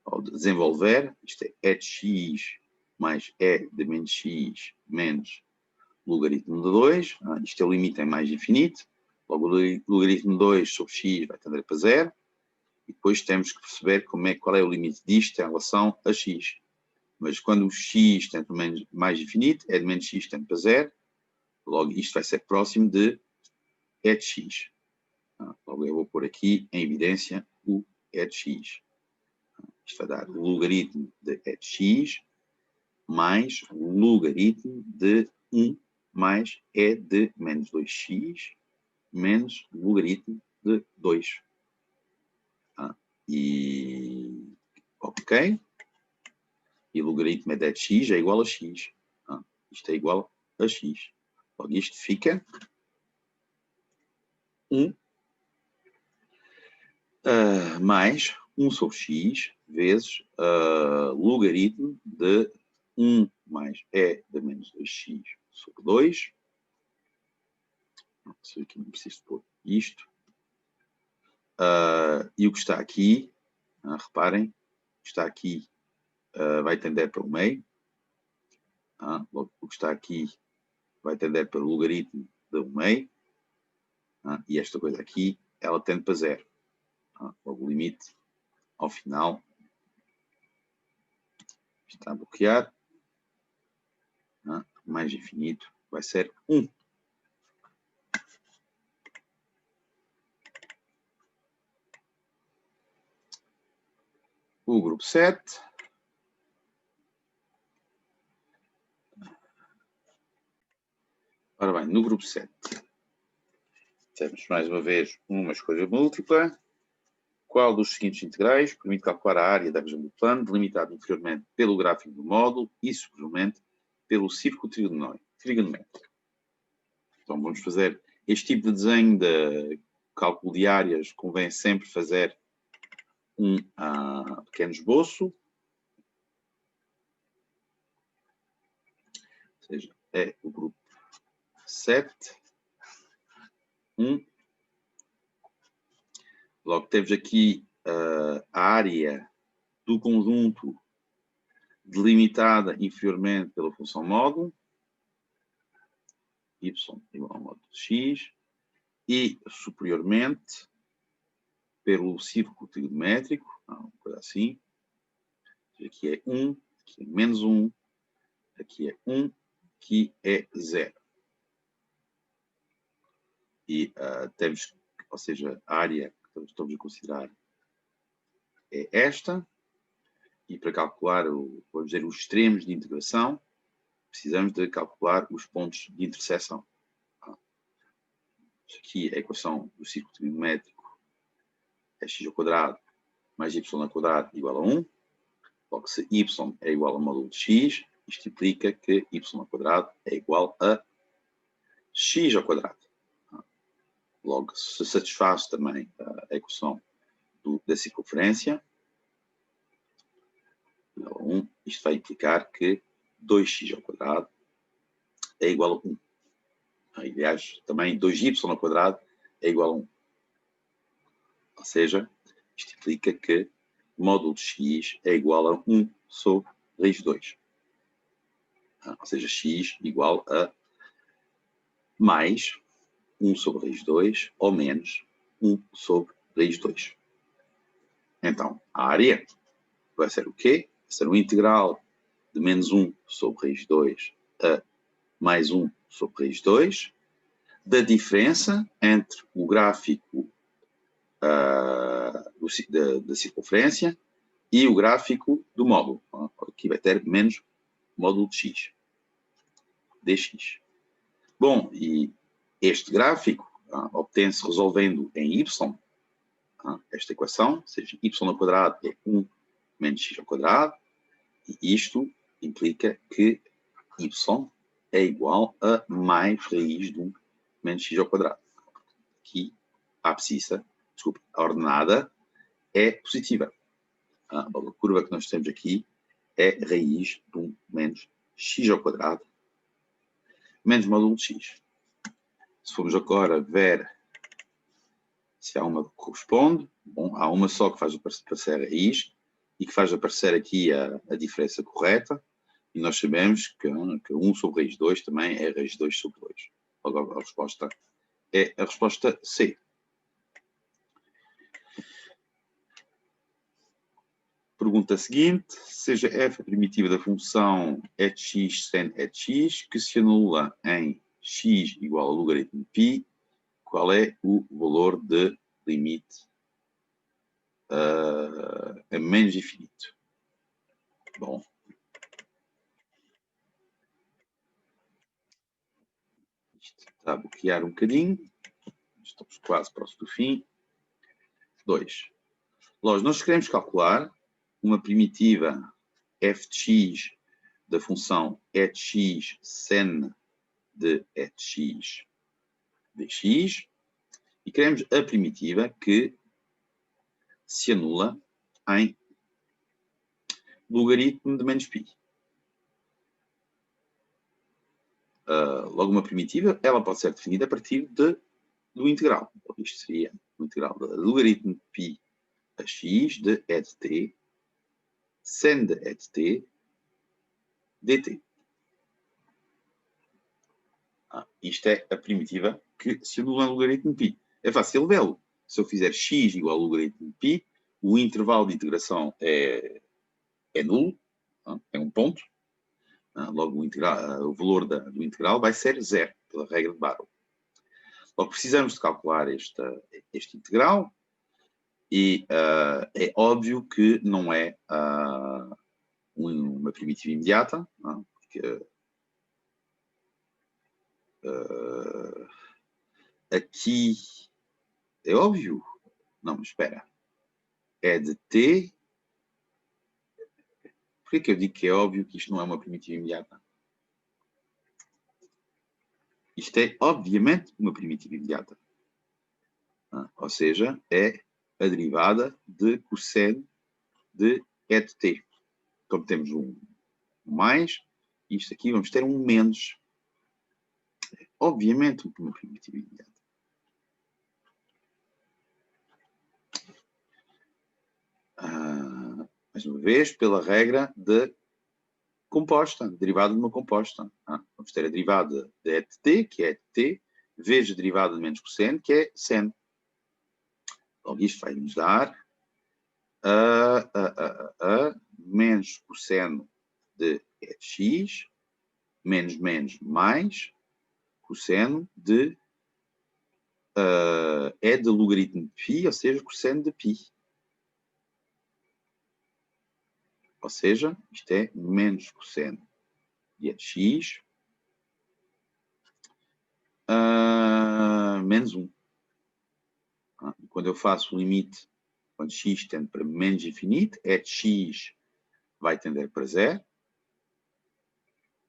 ou desenvolver, isto é e de x mais e de menos x menos logaritmo de 2. Isto é o limite em mais infinito. Logo, o logaritmo de 2 sobre x vai tender para 0. E depois temos que perceber qual é o limite disto em relação a x. Mas quando o x tende para mais infinito, e de menos x tende para 0. Logo, isto vai ser próximo de e de x. Logo, eu vou pôr aqui em evidência o e de x. Isto vai dar logaritmo de e de x mais logaritmo de 1 mais e de menos 2x menos logaritmo de 2. Ok. E o logaritmo é 10 de x é igual a x. Isto é igual a x. Logo, isto fica 1 mais 1 sobre x vezes logaritmo de 1 mais e de menos 2x sobre 2. Aqui não preciso pôr isto. E o que está aqui, reparem, o que está aqui vai tender para o meio. Logo, o que está aqui vai tender para o logaritmo de 1 meio. E esta coisa aqui, ela tende para 0. Logo, o limite ao final está a bloquear. Mais infinito vai ser 1. O grupo 7. Ora bem, no grupo 7 temos mais uma vez uma escolha múltipla. Qual dos seguintes integrais permite calcular a área da região do plano, delimitada inferiormente pelo gráfico do módulo e superiormente pelo círculo trigonométrico? Então vamos fazer este tipo de desenho de cálculo de áreas. Convém sempre fazer um pequeno esboço. Ou seja, é o grupo 7. 1. Logo, temos aqui a área do conjunto delimitada inferiormente pela função módulo, y igual ao módulo de x, e superiormente pelo círculo trigonométrico, uma coisa assim. Aqui é 1, aqui é menos 1, aqui é 1, aqui é 0. E temos, ou seja, a área que estamos a considerar é esta. E para calcular, vamos dizer, os extremos de integração, precisamos de calcular os pontos de interseção. Aqui a equação do círculo trigonométrico é x ao quadrado mais y ao quadrado igual a 1. Logo, se y é igual ao módulo de x, isto implica que y ao quadrado é igual a x ao quadrado. Logo, se satisfaz também a equação da circunferência, igual a 1, isto vai implicar que 2x ao quadrado é igual a 1. Aliás, também 2y ao quadrado é igual a 1. Ou seja, isto implica que o módulo de x é igual a 1 sobre raiz de 2. Ou seja, x igual a mais 1 sobre raiz de 2 ou menos 1 sobre raiz de 2. Então, a área vai ser o quê? Vai ser o integral de menos 1 sobre raiz de 2 a mais 1 sobre raiz de 2 da diferença entre o gráfico da circunferência e o gráfico do módulo. Aqui vai ter menos módulo de x, dx. Bom, e este gráfico obtém-se resolvendo em y, esta equação, ou seja, y ao quadrado é 1 menos x ao quadrado, e isto implica que y é igual a mais raiz de 1 menos x ao quadrado. Aqui a abscissa, desculpa, a ordenada é positiva. A curva que nós temos aqui é raiz de 1 menos x ao quadrado menos módulo de x. Se formos agora ver se há uma que corresponde, bom, há uma só que faz aparecer a raiz e que faz aparecer aqui a diferença correta, e nós sabemos que 1 sobre raiz de 2 também é raiz de 2 sobre 2. Logo, a resposta é a resposta C. Pergunta seguinte: seja f a primitiva da função e de x sem e de x, que se anula em x igual ao logaritmo de π, qual é o valor de limite a menos infinito? Bom, isto está a bloquear um bocadinho, estamos quase próximo do fim. 2. Nós queremos calcular uma primitiva f de x da função e de x sen de e de x dx, e queremos a primitiva que se anula em logaritmo de menos π. Logo, uma primitiva, ela pode ser definida a partir do integral. Isto seria o integral de logaritmo de π a x de e de t, sen de e de t, dt. Isto é a primitiva que se anula em logaritmo de π. É fácil vê-lo. Se eu fizer x igual ao logaritmo de π, o intervalo de integração é nulo, é um ponto. Logo, o valor do integral vai ser zero, pela regra de Barrow. Logo, precisamos de calcular este integral e é óbvio que não é uma primitiva imediata, porque aqui é óbvio. Não, mas espera. É de t. Por que eu digo que é óbvio que isto não é uma primitiva imediata? Isto é, obviamente, uma primitiva imediata. Ou seja, é a derivada de cosseno de e de t. Então temos um mais, isto aqui vamos ter um menos. Obviamente, uma primitiva imediata. Mais uma vez, pela regra de composta, derivada de uma composta. Vamos ter a derivada de e de t, que é e de t, vezes a derivada de menos cosseno, que é sen. Logo, isto vai nos dar menos cosseno de e de x, menos mais cosseno de e de logaritmo de π, ou seja, cosseno de π. Ou seja, isto é menos cosseno de e de x menos 1. Quando eu faço o limite, quando x tende para menos infinito, e de x vai tender para 0.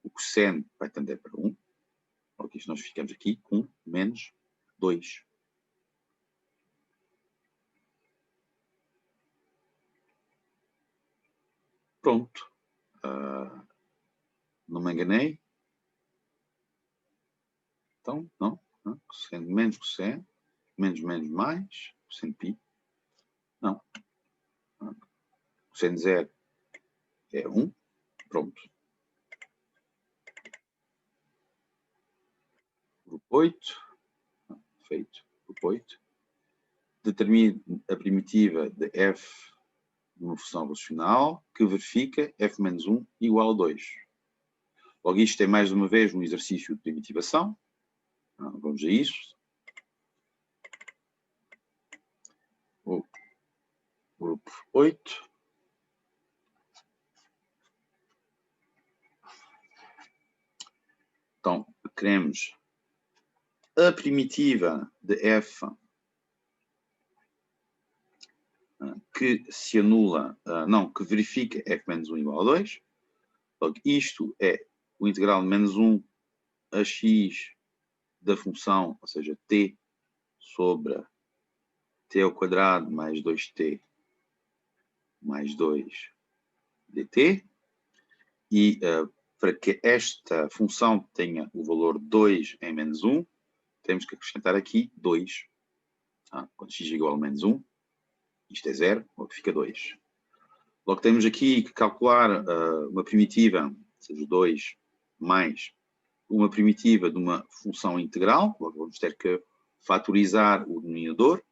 O cosseno vai tender para 1. Porque isto nós ficamos aqui com menos 2. Pronto. Não me enganei. Então, não. Cosseno menos cosseno. Menos mais. Cosseno π. Não. Cosseno 0 é 1. Pronto. Grupo 8. Feito. Grupo 8. Determine a primitiva de f de uma função racional que verifica f menos 1 igual a 2. Logo, isto é mais uma vez um exercício de primitivação. Vamos a isso. O grupo 8. Então, queremos a primitiva de f que se anula, que verifica f menos 1 igual a 2. Logo, isto é o integral de menos 1 a x da função, ou seja, t sobre t ao quadrado mais 2t mais 2 dt. E para que esta função tenha o valor 2 em menos 1, temos que acrescentar aqui 2. Quando x é igual a menos 1, isto é 0, logo fica 2. Logo temos aqui que calcular uma primitiva, ou seja, 2 mais uma primitiva de uma função integral. Logo vamos ter que fatorizar o denominador.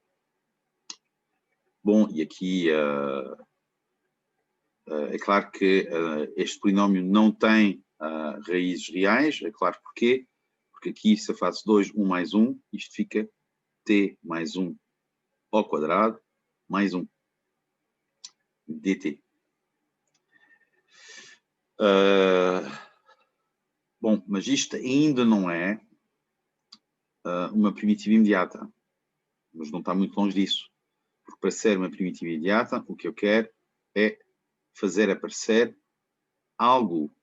Bom, e aqui é claro que este polinómio não tem raízes reais. É claro porquê? Porque aqui se eu faço 2, 1 mais 1, isto fica t mais 1 ao quadrado mais 1 dt. Bom, mas isto ainda não é uma primitiva imediata. Mas não está muito longe disso. Porque para ser uma primitiva imediata, o que eu quero é fazer aparecer algo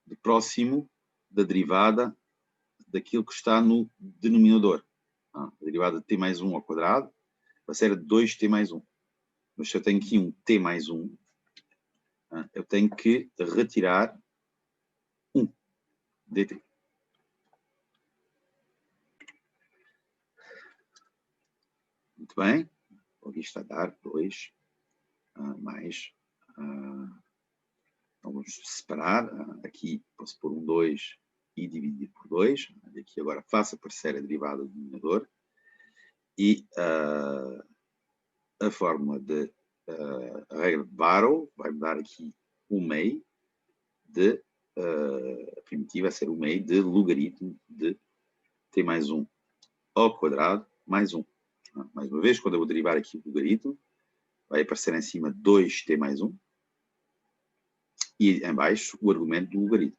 de próximo da derivada daquilo que está no denominador. A derivada de t mais 1 ao quadrado vai ser 2t mais 1. Mas se eu tenho aqui um t mais 1, eu tenho que retirar 1 dt. Muito bem. Aqui está a dar 2 mais... então vamos separar. Aqui posso pôr um 2 e dividir por 2. Aqui agora faço aparecer a derivada do denominador. E a fórmula de... a regra de Barrow vai-me dar aqui o meio de... a primitiva vai ser o meio de logaritmo de t mais 1 ao quadrado mais 1. Mais uma vez, quando eu vou derivar aqui o logaritmo, vai aparecer em cima 2t mais 1 e em baixo o argumento do logaritmo.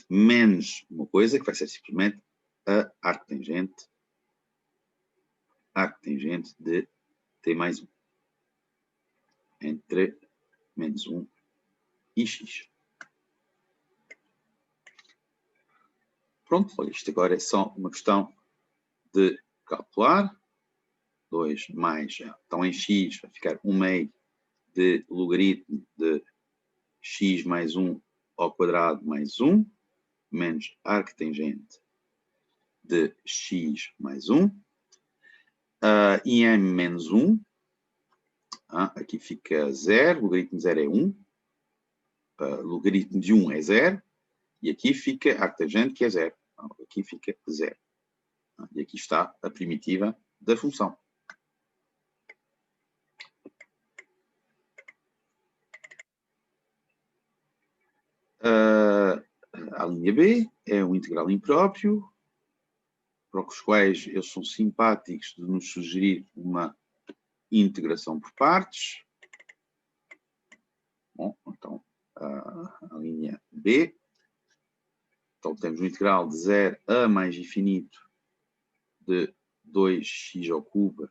Menos uma coisa que vai ser simplesmente a arctangente de t mais 1 entre menos 1 e x. Pronto, isto agora é só uma questão de calcular. 2 mais, então em x vai ficar 1 meio de logaritmo de x mais 1 ao quadrado mais 1, menos arctangente de x mais 1. E em menos 1, aqui fica 0, logaritmo de 0 é 1, logaritmo de 1 é 0, e aqui fica arctangente que é 0. Aqui fica 0. E aqui está a primitiva da função. A linha B é um integral impróprio, para os quais eles são simpáticos de nos sugerir uma integração por partes. Bom, então, a linha B. Então, temos um integral de 0 a mais infinito de 2x ao cubo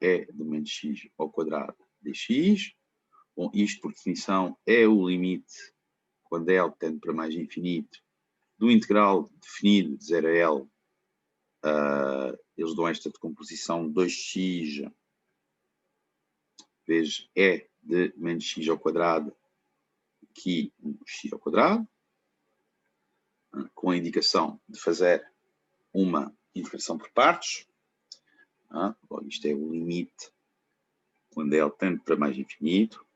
é de menos x ao quadrado dx. Bom, isto, por definição, é o limite, quando L tende para mais infinito, do integral definido de 0 a L. Eles dão esta decomposição 2x vezes e de menos x ao quadrado, aqui x ao quadrado, com a indicação de fazer uma integração por partes. Bom, isto é o limite quando L tende para mais infinito.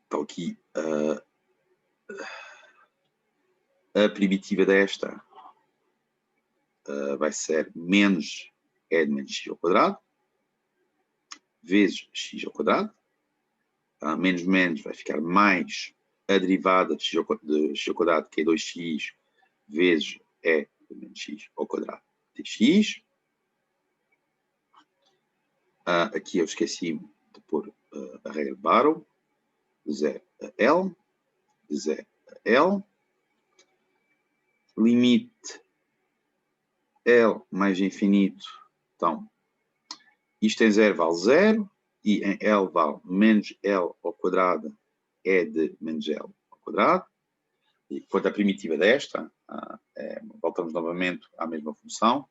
Então aqui a primitiva desta vai ser menos e de menos x ao quadrado, vezes x ao quadrado. Menos menos vai ficar mais a derivada de x ao quadrado, que é 2x, vezes e de menos x ao quadrado dx. Aqui eu esqueci-me de pôr a regra de Barrow, de 0 a L, de 0 a L. Limite L mais infinito, então, isto em 0 vale 0, e em L vale menos L ao quadrado é de menos L ao quadrado. E quanto à primitiva desta, voltamos novamente à mesma função.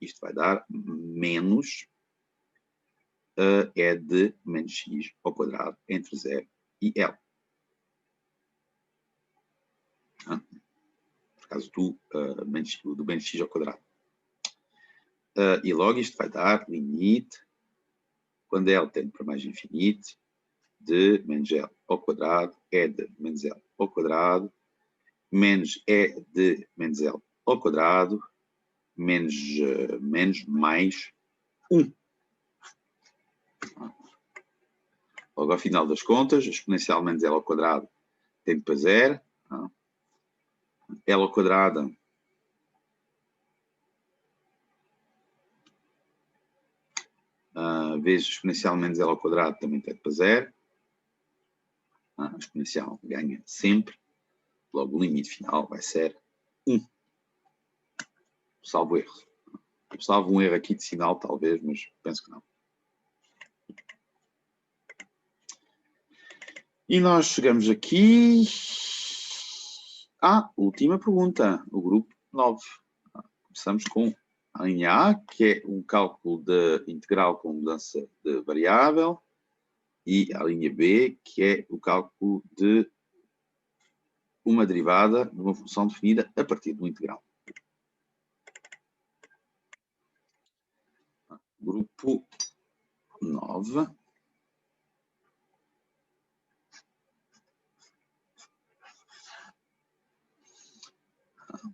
Isto vai dar menos e de menos x ao quadrado entre 0 e L. Por causa do menos x ao quadrado. E logo isto vai dar limite, quando L tende para mais infinito, de menos L ao quadrado é de menos L ao quadrado, menos e de menos L ao quadrado, menos mais 1. Logo, ao final das contas, exponencial menos L ao quadrado tende para 0. L ao quadrado vezes exponencial menos L ao quadrado também tende para 0. A exponencial ganha sempre. Logo, o limite final vai ser 1. Salvo erro. Salvo um erro aqui de sinal, talvez, mas penso que não. E nós chegamos aqui à última pergunta, o grupo 9. Começamos com a linha A, que é um cálculo de integral com mudança de variável, e a linha B, que é o cálculo de uma derivada de uma função definida a partir do integral. Grupo 9.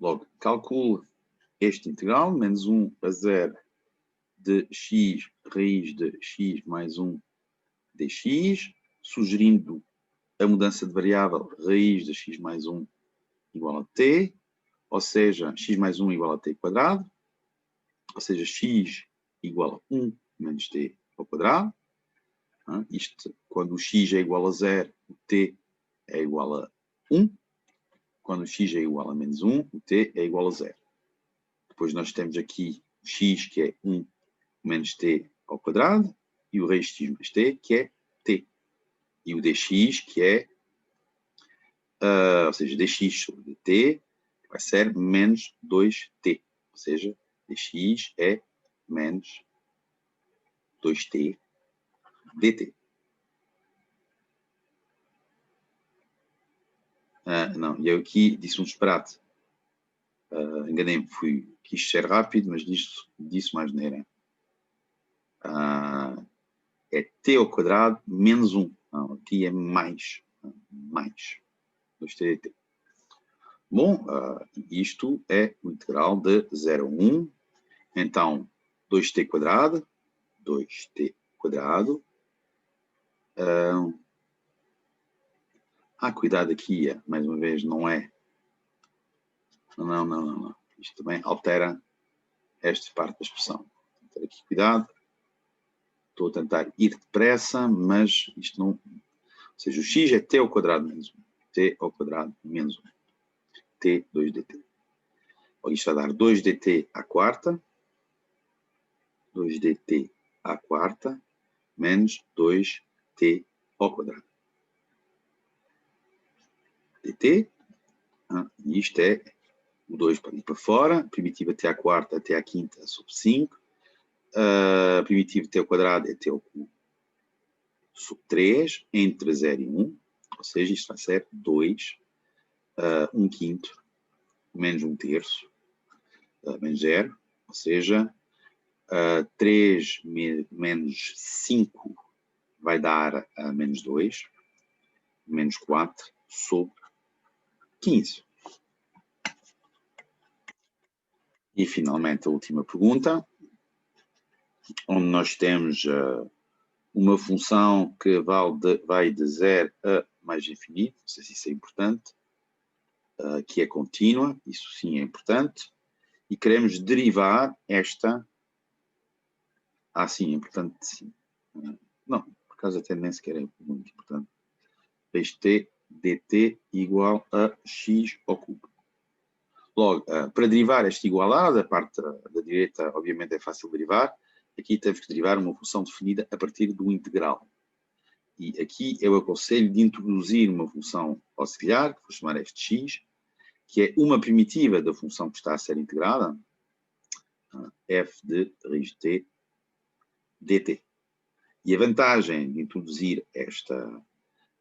Logo, calcule este integral, menos 1 a 0 de x raiz de x mais 1 dx, sugerindo a mudança de variável raiz de x mais 1 igual a t, ou seja, x mais 1 igual a t quadrado, ou seja, x igual a 1 menos t ao quadrado. Isto, quando o x é igual a 0, o t é igual a 1. Quando o x é igual a menos 1, o t é igual a 0. Depois nós temos aqui o x, que é 1 menos t ao quadrado, e o raiz de x mais t, que é t. E o dx, que é, ou seja, dx sobre dt, vai ser menos 2t. Ou seja, dx é menos 2t dt. Não, eu aqui disse um disparate. Enganei-me, quis ser rápido, mas disse mais neira. É t ao quadrado menos 1. Não, aqui é mais. Mais. 2t dt. Bom, isto é o integral de 0 a 1. Então, 2t quadrado. 2t quadrado. Cuidado aqui, mais uma vez, não é. Não. Isto também altera esta parte da expressão. Vou ter aqui cuidado. Estou a tentar ir depressa, mas isto não... Ou seja, o x é t ao quadrado menos 1. T ao quadrado menos 1. T, 2dt. Isto vai dar 2dt à quarta. 2dt à quarta menos 2t ao quadrado. dt. E isto é o 2 para ir para fora. Primitiva t à quarta até à quinta sobre 5. Primitivo t ao quadrado é t ao cubo sobre 3, entre 0 e 1. Ou seja, isto vai ser 2, 1 quinto, menos 1 terço, menos 0. Ou seja, 3 menos 5 vai dar menos 2, menos 4 sobre 15. E, finalmente, a última pergunta, onde nós temos uma função que vai de 0 a mais infinito, não sei se isso é importante, que é contínua, isso sim é importante, e queremos derivar esta... sim, é importante, sim. Não, por acaso até nem sequer é muito importante. T dt igual a x ao cubo. Logo, para derivar esta igualdade, a parte da direita, obviamente, é fácil derivar. Aqui temos que derivar uma função definida a partir do integral. E aqui eu aconselho de introduzir uma função auxiliar, que vou chamar fx, que é uma primitiva da função que está a ser integrada, f de raiz de t dt. E a vantagem de introduzir esta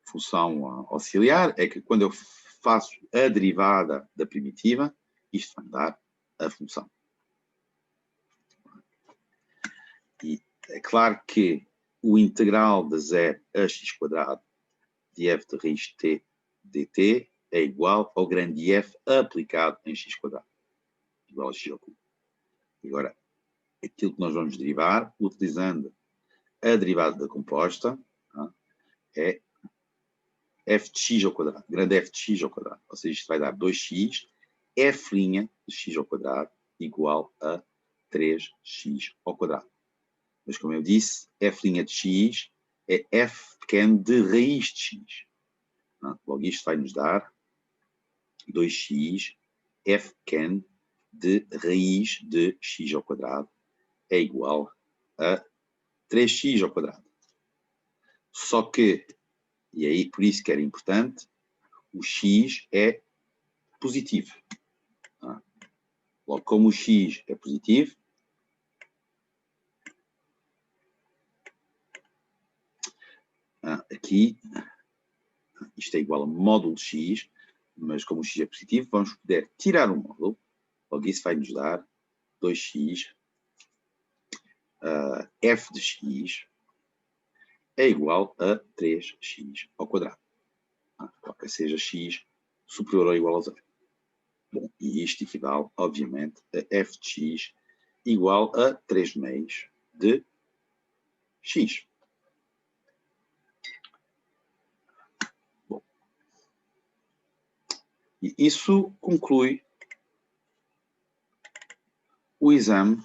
função auxiliar é que quando eu faço a derivada da primitiva, isto vai dar a função. E é claro que o integral de 0 a x² de f de raiz de t dt é igual ao grande f aplicado em x², igual a x ao cubo. Agora, aquilo que nós vamos derivar, utilizando a derivada da composta, é f de x ao quadrado, grande f de x ao quadrado. Ou seja, isto vai dar 2x, f' de x ao quadrado igual a 3x ao quadrado. Mas, como eu disse, f' de x é f pequeno de raiz de x. Logo, isto vai nos dar 2x f can de raiz de x ao quadrado é igual a 3x ao quadrado. Só que, e aí por isso que era importante, o x é positivo. Logo, como o x é positivo, aqui, isto é igual a módulo de x, mas como o x é positivo, vamos poder tirar o módulo. Logo, isso vai nos dar 2x, f de x é igual a 3x ao quadrado. Qualquer seja x superior ou igual a zero. Bom, e isto equivale, obviamente, a f de x igual a 3 meios de x. Bom, e isso conclui o exame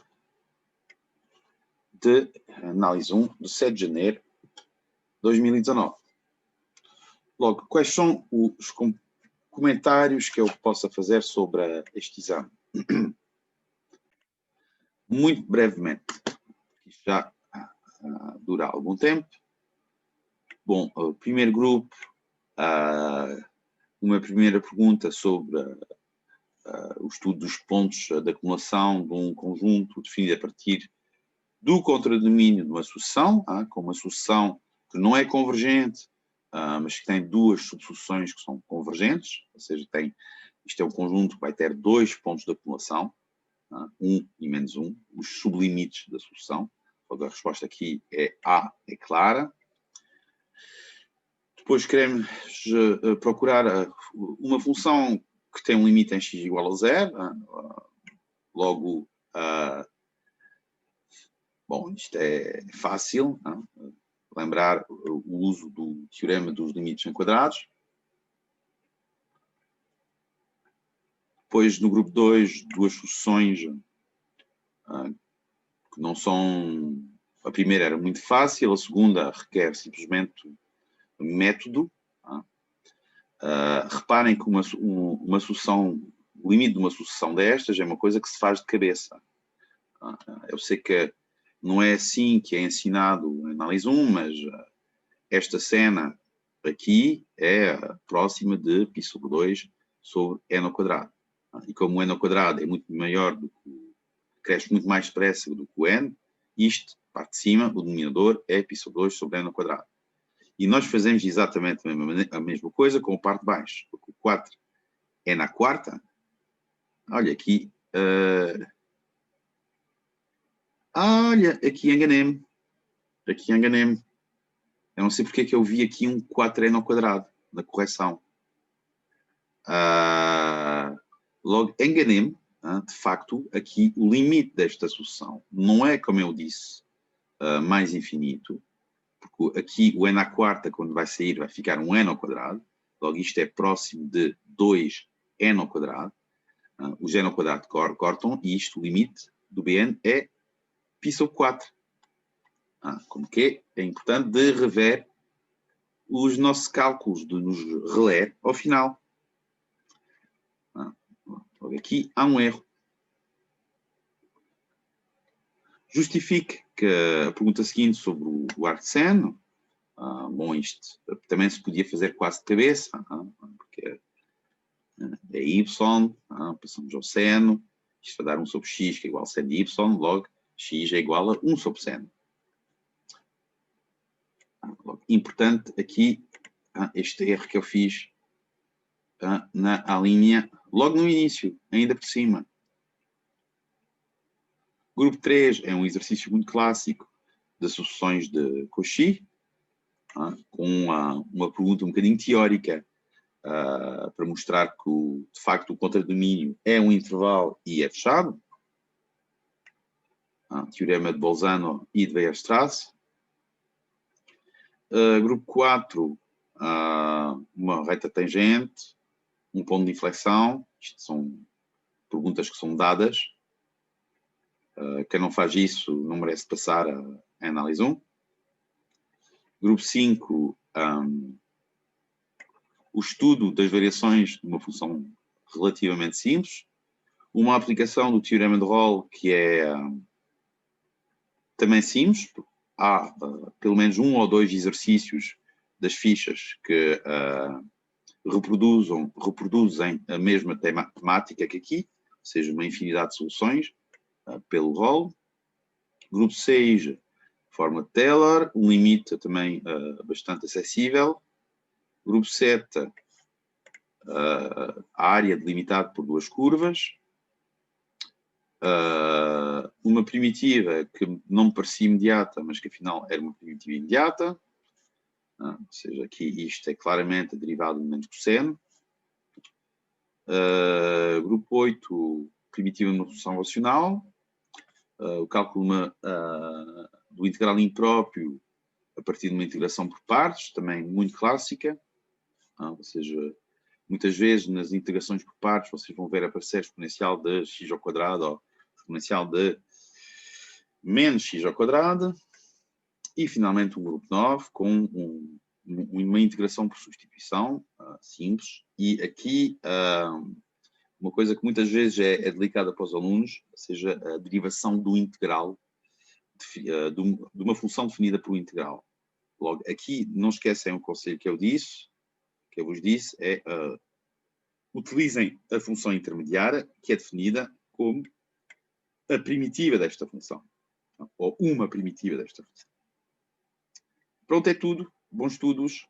de análise 1 de 7 de janeiro de 2019. Logo, quais são os comentários que eu possa fazer sobre este exame? Muito brevemente, isto já dura algum tempo. Bom, o primeiro grupo, uma primeira pergunta sobre o estudo dos pontos de acumulação de um conjunto definido a partir do contradomínio de uma sucessão, com uma sucessão que não é convergente, mas que tem duas subsucessões que são convergentes, ou seja, isto é um conjunto que vai ter dois pontos de acumulação, 1 e menos 1, os sublimites da sucessão. Logo, a resposta aqui é A, é clara. Depois queremos procurar uma função que tem um limite em x igual a 0. Logo, bom, isto é fácil, lembrar o uso do teorema dos limites enquadrados. Depois, no grupo 2, duas sucessões que não são... A primeira era muito fácil, a segunda requer simplesmente um método. Reparem que uma sucessão, o limite de uma sucessão destas é uma coisa que se faz de cabeça. Eu sei que não é assim que é ensinado em análise 1, mas esta cena aqui é próxima de π sobre 2 sobre n ao quadrado. E como o n ao quadrado é muito maior do que, cresce muito mais depressa do que o n, isto, parte de cima, o denominador é π sobre 2 sobre n ao quadrado. E nós fazemos exatamente a mesma coisa com a parte de baixo. Porque o 4 é na quarta. Olha aqui. Olha, aqui enganei-me. Aqui enganei-me. Eu não sei porque é que eu vi aqui um 4n ao quadrado, na correção. Logo, enganei-me. De facto, aqui o limite desta sucessão não é, como eu disse, mais infinito. Porque aqui o n à quarta, quando vai sair, vai ficar um n ao quadrado. Logo, isto é próximo de 2n ao quadrado. Os n ao quadrado cortam e isto, o limite do bn é π sobre 4. Como que é importante de rever os nossos cálculos, de nos reler ao final. Logo, aqui há um erro. Justifique que a pergunta seguinte sobre o arco de seno, bom, isto também se podia fazer quase de cabeça, porque é y, passamos ao seno, isto vai dar 1 sobre x, que é igual a seno de y, logo x é igual a 1 sobre seno. Logo, importante aqui, este erro que eu fiz na linha, logo no início, ainda por cima. Grupo 3 é um exercício muito clássico das sucessões de Cauchy, com uma pergunta um bocadinho teórica, para mostrar que, de facto, o contradomínio é um intervalo e é fechado. Teorema de Bolzano e de Weierstrass. Grupo 4, uma reta tangente, um ponto de inflexão. Isto são perguntas que são dadas. Quem não faz isso não merece passar a análise 1. Grupo 5, o estudo das variações de uma função relativamente simples. uma aplicação do teorema de Rolle que é também simples. Há pelo menos um ou dois exercícios das fichas que reproduzem a mesma temática que aqui, ou seja, uma infinidade de soluções pelo Rolle. Grupo 6, forma de Taylor, um limite também bastante acessível. Grupo 7, a área delimitada por duas curvas. Uma primitiva que não me parecia imediata, mas que afinal era uma primitiva imediata. Ou seja, aqui isto é claramente a derivada do momento cosseno. Grupo 8, primitiva de uma função racional. O cálculo do integral impróprio a partir de uma integração por partes, também muito clássica. Ou seja, muitas vezes nas integrações por partes vocês vão ver aparecer exponencial de x ao quadrado ou exponencial de menos x ao quadrado. E finalmente o grupo 9 com uma integração por substituição simples. E aqui uma coisa que muitas vezes é delicada para os alunos, ou seja, a derivação do integral de uma função definida por um integral. Logo, aqui não esquecem o conselho que eu vos disse, é utilizem a função intermediária, que é definida como a primitiva desta função, ou uma primitiva desta função. Pronto, é tudo. Bons estudos.